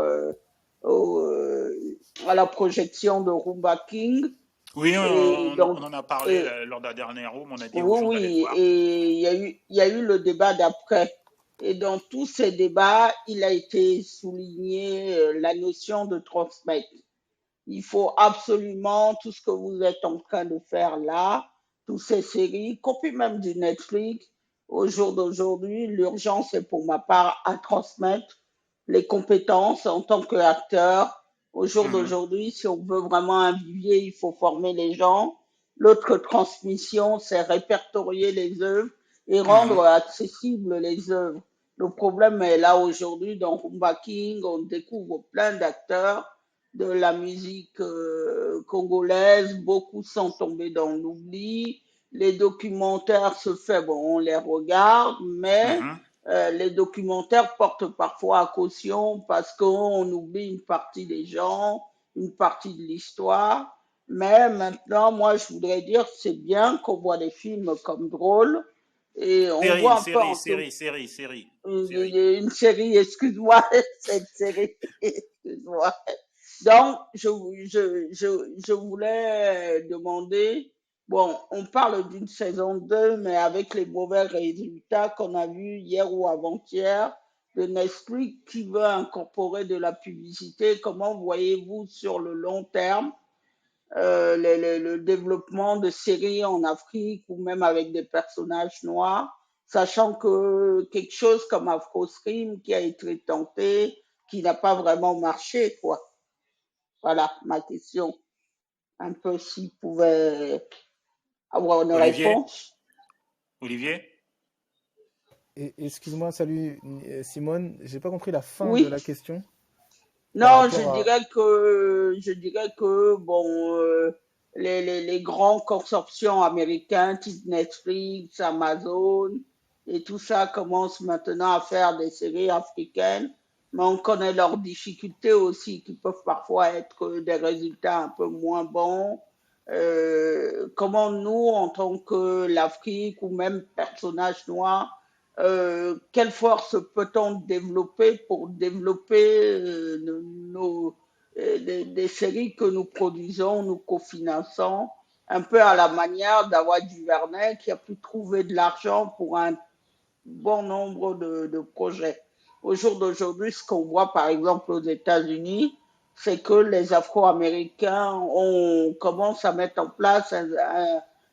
à la projection de Rumba King. Oui, on en a parlé lors de la dernière room, on a dit aux gens d'aller le voir. Et il y a eu le débat d'après. Et dans tous ces débats, il a été souligné la notion de transmettre. Il faut absolument tout ce que vous êtes en train de faire là, toutes ces séries, copie même du Netflix, au jour d'aujourd'hui, l'urgence est pour ma part à transmettre les compétences en tant qu'acteur. Au jour d'aujourd'hui, si on veut vraiment un vivier, il faut former les gens. L'autre transmission, c'est répertorier les œuvres et rendre accessibles les œuvres. Le problème est là aujourd'hui, dans Rumba King, on découvre plein d'acteurs de la musique congolaise, beaucoup sont tombés dans l'oubli. Les documentaires se font, bon, on les regarde, mais les documentaires portent parfois à caution parce qu'on oublie une partie des gens, une partie de l'histoire. Mais maintenant, moi, je voudrais dire que c'est bien qu'on voit des films comme Drôle. Et on voit un série. Une série, excuse-moi, cette série, excuse-moi. Donc, je voulais demander, bon, on parle d'une saison 2, mais avec les mauvais résultats qu'on a vus hier ou avant-hier de Netflix qui veut incorporer de la publicité, comment voyez-vous sur le long terme le développement de séries en Afrique ou même avec des personnages noirs, sachant que quelque chose comme AfroStream qui a été tenté, qui n'a pas vraiment marché, quoi. Voilà ma question. Un peu s'il pouvait avoir une réponse. Olivier? Excuse-moi, salut Simone, j'ai pas compris la fin de la question. Non, je dirais que bon, les grands consortiums américains, type Netflix, Amazon et tout ça commencent maintenant à faire des séries africaines, mais on connaît leurs difficultés aussi, qui peuvent parfois être des résultats un peu moins bons. Comment nous, en tant que l'Afrique ou même personnages noirs, quelle force peut-on développer pour développer des séries que nous produisons, nous cofinançons, un peu à la manière d'Awa Duvernay qui a pu trouver de l'argent pour un bon nombre de projets. Au jour d'aujourd'hui, ce qu'on voit par exemple aux États-Unis, c'est que les Afro-Américains commencent à mettre en place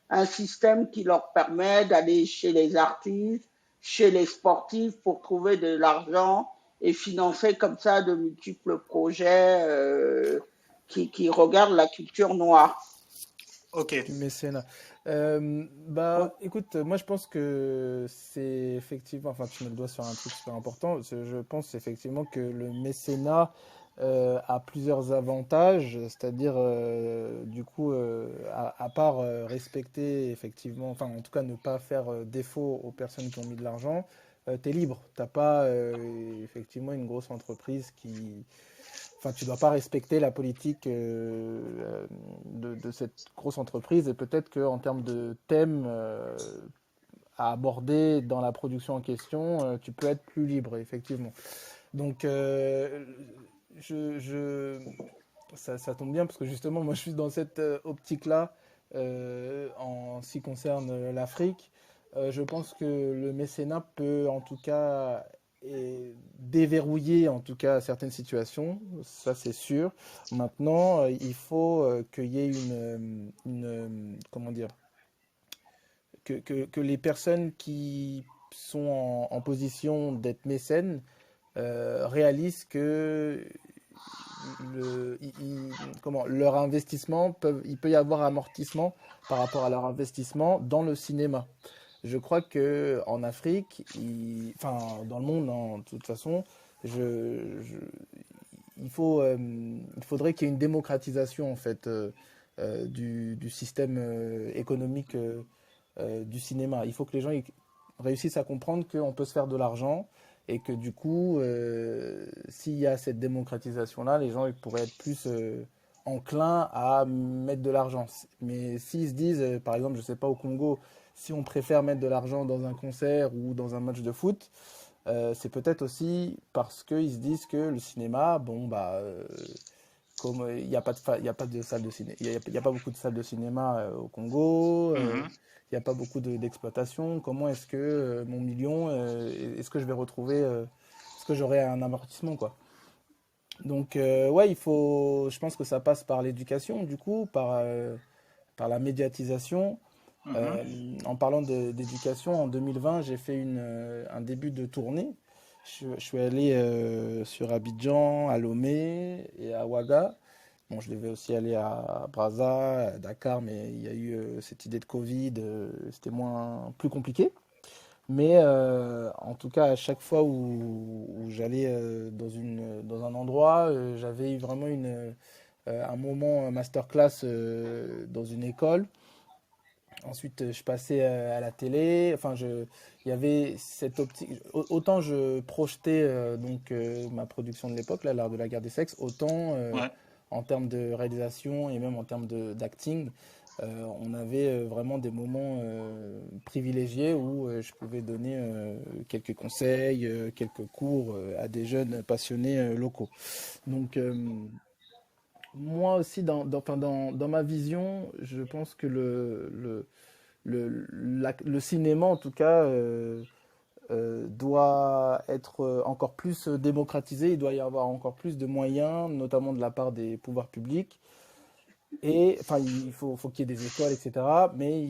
un système qui leur permet d'aller chez les artistes, chez les sportifs pour trouver de l'argent et financer comme ça de multiples projets qui regardent la culture noire. Ok. Du mécénat. Ouais. Écoute, moi je pense que c'est effectivement, enfin tu mets le doigt sur un truc super important. Je pense effectivement que le mécénat a plusieurs avantages, c'est-à-dire du coup, à part respecter effectivement, enfin en tout cas ne pas faire défaut aux personnes qui ont mis de l'argent, t'es libre. T'as pas effectivement une grosse entreprise qui, enfin, tu dois pas respecter la politique de cette grosse entreprise et peut-être qu'en termes de thèmes à aborder dans la production en question, tu peux être plus libre, effectivement. Donc, je, je- ça tombe bien parce que justement, moi, je suis dans cette optique-là en ce qui concerne l'Afrique. Je pense que le mécénat peut en tout cas déverrouiller en tout cas certaines situations, ça c'est sûr. Maintenant, il faut qu'il y ait comment dire, que les personnes qui sont en position d'être mécènes réalisent que leur investissement, il peut y avoir amortissement par rapport à leur investissement dans le cinéma. Je crois que en Afrique, enfin dans le monde, hein, de toute façon, il faudrait qu'il y ait une démocratisation en fait du système économique du cinéma. Il faut que les gens réussissent à comprendre qu'on peut se faire de l'argent et que du coup, s'il y a cette démocratisation-là, les gens ils pourraient être plus enclins à mettre de l'argent. Mais s'ils se disent, par exemple, je sais pas, au Congo, si on préfère mettre de l'argent dans un concert ou dans un match de foot, c'est peut-être aussi parce qu'ils se disent que le cinéma, bon, comme il n'y a pas il y a pas de salle de cinéma, il y a pas beaucoup de salles de cinéma au Congo, Mhm. il n'y a pas beaucoup d'exploitation. Comment est-ce que mon million, est-ce que je vais retrouver, est-ce que j'aurai un amortissement, quoi. Donc, ouais, je pense que ça passe par l'éducation, du coup, par la médiatisation. Mhm. En parlant d'éducation, en 2020, j'ai fait un début de tournée. Je suis allé sur Abidjan, à Lomé et à Ouaga. Bon, je devais aussi aller à Brazza, à Dakar, mais il y a eu cette idée de Covid, c'était plus compliqué. Mais en tout cas, à chaque fois où j'allais dans un endroit, j'avais eu vraiment un moment masterclass dans une école. Ensuite, je passais à la télé. Enfin, il y avait cette optique. Autant je projetais ma production de l'époque, là, l'art de la guerre des sexes, autant Ouais. en termes de réalisation et même en termes d'acting, on avait vraiment des moments privilégiés où je pouvais donner quelques conseils, quelques cours à des jeunes passionnés locaux. Donc, moi aussi, enfin, dans ma vision, je pense que le cinéma, en tout cas, doit être encore plus démocratisé. Il doit y avoir encore plus de moyens, notamment de la part des pouvoirs publics. Et enfin, faut qu'il y ait des écoles, etc. Mais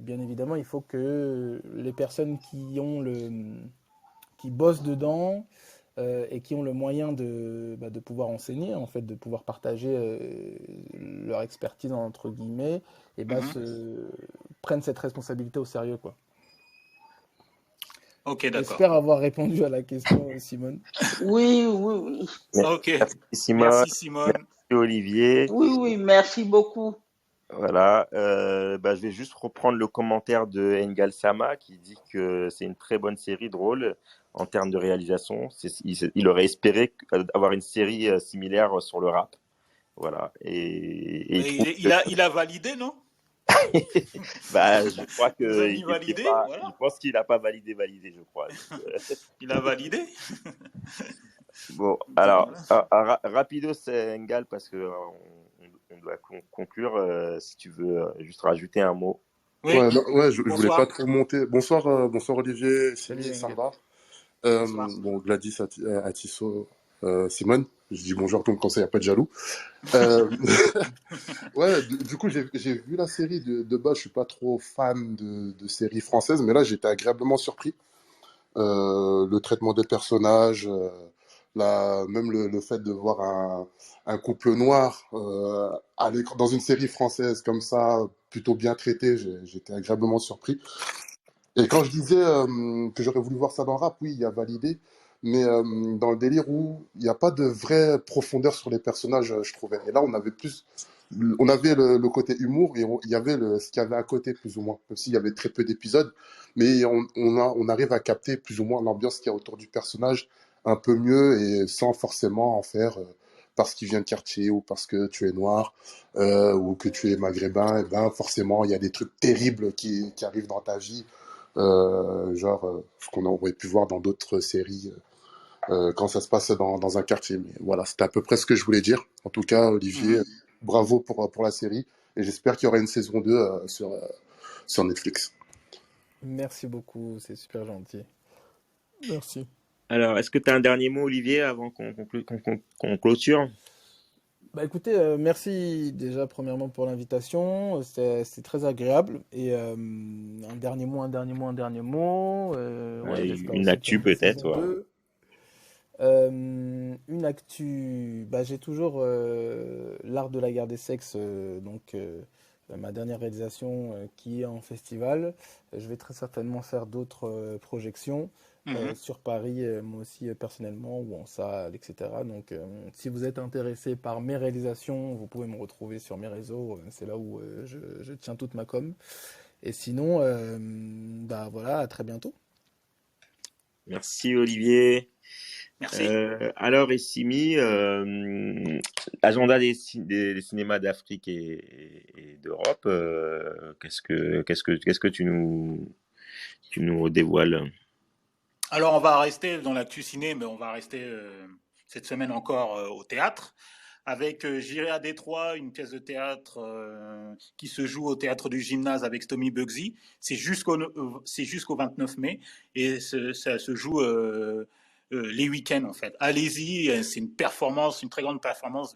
bien évidemment, il faut que les personnes qui bossent dedans et qui ont le moyen de pouvoir enseigner, en fait, de pouvoir partager leur expertise entre guillemets, et Mhm. prennent cette responsabilité au sérieux, quoi. Ok, d'accord. J'espère avoir répondu à la question, Simone. Oui, oui, oui. Ok. Merci Simone, Merci, Simone. merci Olivier. Oui, oui, merci beaucoup. Voilà, je vais juste reprendre le commentaire de Engal Sama qui dit que c'est une très bonne série, drôle en termes de réalisation. Il aurait espéré avoir une série similaire sur le rap. Voilà, et il Mais trouve que il a validé, non? je crois Il nous a que mis il était validé, pas. Je voilà. pense qu'il n'a pas validé, je crois. Il a validé. Bon, Donc alors voilà. rapido, c'est Engal parce que on doit conclure. Si tu veux juste rajouter un mot. Oui, Ouais, non, ouais, je voulais pas bonsoir. trop monter. Bonsoir, bonsoir Olivier, Salut, Simi, Engel. Sarah. Bonsoir. Bon, Gladys Atisso, Simone. Je dis bonjour à tout le monde quand il n'y a pas de jaloux. Euh, ouais, du coup, j'ai vu la série de base. Je suis pas trop fan de séries françaises, mais là, j'étais agréablement surpris. Le traitement des personnages, même le fait de voir un couple noir dans une série française comme ça, plutôt bien traité, j'étais agréablement surpris. Et quand je disais que j'aurais voulu voir ça dans le rap, oui, il y a validé, mais dans le délire où il n'y a pas de vraie profondeur sur les personnages, je trouvais. Et là, on avait le côté humour et il y avait ce qu'il y avait à côté, plus ou moins, même s'il y avait très peu d'épisodes, mais on arrive à capter plus ou moins l'ambiance qu'il y a autour du personnage un peu mieux et sans forcément en faire parce qu'il vient de quartier ou parce que tu es noir ou que tu es maghrébin, et ben forcément il y a des trucs terribles qui arrivent dans ta vie genre ce qu'on aurait pu voir dans d'autres séries quand ça se passe dans un quartier. Mais voilà, c'était à peu près ce que je voulais dire. En tout cas, Olivier, bravo pour la série et j'espère qu'il y aura une saison 2 sur Netflix. Merci beaucoup, c'est super gentil. Merci. Alors, est-ce que tu as un dernier mot, Olivier, avant qu'on clôture? Bah écoutez, merci déjà premièrement pour l'invitation, c'est très agréable. Et un dernier mot. Ouais, j'espère Une aussi actu pour une peut-être, saison ouais. 2. Une actu, bah, j'ai toujours l'art de la guerre des sexes, ma dernière réalisation qui est en festival. Je vais très certainement faire d'autres projections sur Paris, moi aussi personnellement, ou en salle, etc. Donc si vous êtes intéressé par mes réalisations, vous pouvez me retrouver sur mes réseaux, c'est là où je tiens toute ma com. Et sinon, bah voilà, à très bientôt. Merci, Olivier. Merci. Alors, Essimi, agenda des cinémas d'Afrique et d'Europe, qu'est-ce que tu nous dévoiles? Alors, on va rester dans l'actu ciné, mais on va rester cette semaine encore au théâtre avec J'irai à Détroit, une pièce de théâtre qui se joue au théâtre du Gymnase avec Stomy Bugsy. C'est jusqu'au 29 mai et ça se joue les week-ends en fait. Allez-y, c'est une très grande performance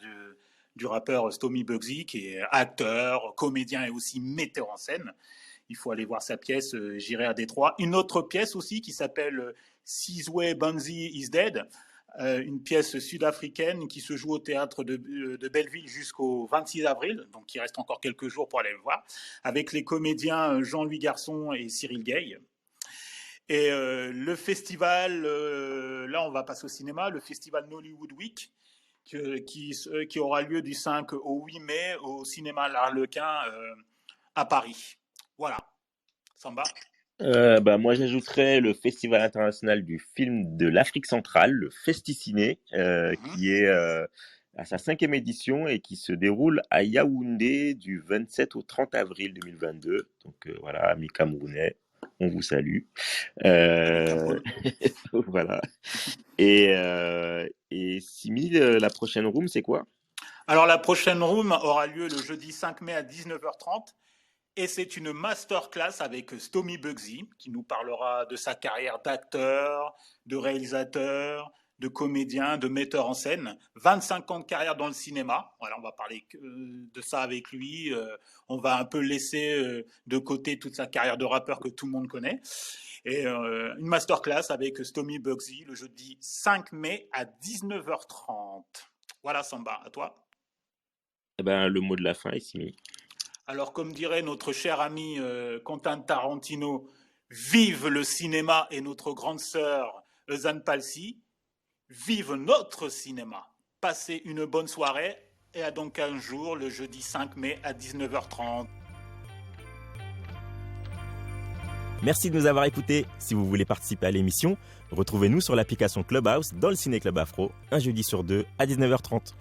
du rappeur Stomy Bugsy qui est acteur, comédien et aussi metteur en scène. Il faut aller voir sa pièce J'irai à Détroit. Une autre pièce aussi qui s'appelle Sizwe Banzi is Dead, une pièce sud-africaine qui se joue au théâtre de Belleville jusqu'au 26 avril, donc il reste encore quelques jours pour aller le voir, avec les comédiens Jean-Louis Garçon et Cyril Gay. Et le festival, là on va passer au cinéma, le festival Nollywood Week, qui aura lieu du 5 au 8 mai au cinéma L'Arlequin à Paris. Voilà, Samba. Moi, j'ajouterais le Festival international du film de l'Afrique centrale, le Festiciné, qui est à sa 5e édition et qui se déroule à Yaoundé du 27 au 30 avril 2022. Donc voilà, amis camerounais, on vous salue. Voilà. Et Simi, la prochaine room, c'est quoi? Alors, la prochaine room aura lieu le jeudi 5 mai à 19h30. Et c'est une masterclass avec Stomy Bugsy qui nous parlera de sa carrière d'acteur, de réalisateur, de comédien, de metteur en scène. 25 ans de carrière dans le cinéma. Voilà, on va parler de ça avec lui. On va un peu laisser de côté toute sa carrière de rappeur que tout le monde connaît. Et une masterclass avec Stomy Bugsy le jeudi 5 mai à 19h30. Voilà, Samba, à toi. Le mot de la fin est Simi. Alors, comme dirait notre cher ami Quentin Tarantino, vive le cinéma et notre grande sœur Eusanne Palsy, vive notre cinéma. Passez une bonne soirée et à donc un jour, le jeudi 5 mai à 19h30. Merci de nous avoir écoutés. Si vous voulez participer à l'émission, retrouvez-nous sur l'application Clubhouse dans le Ciné Club Afro, un jeudi sur 2 à 19h30.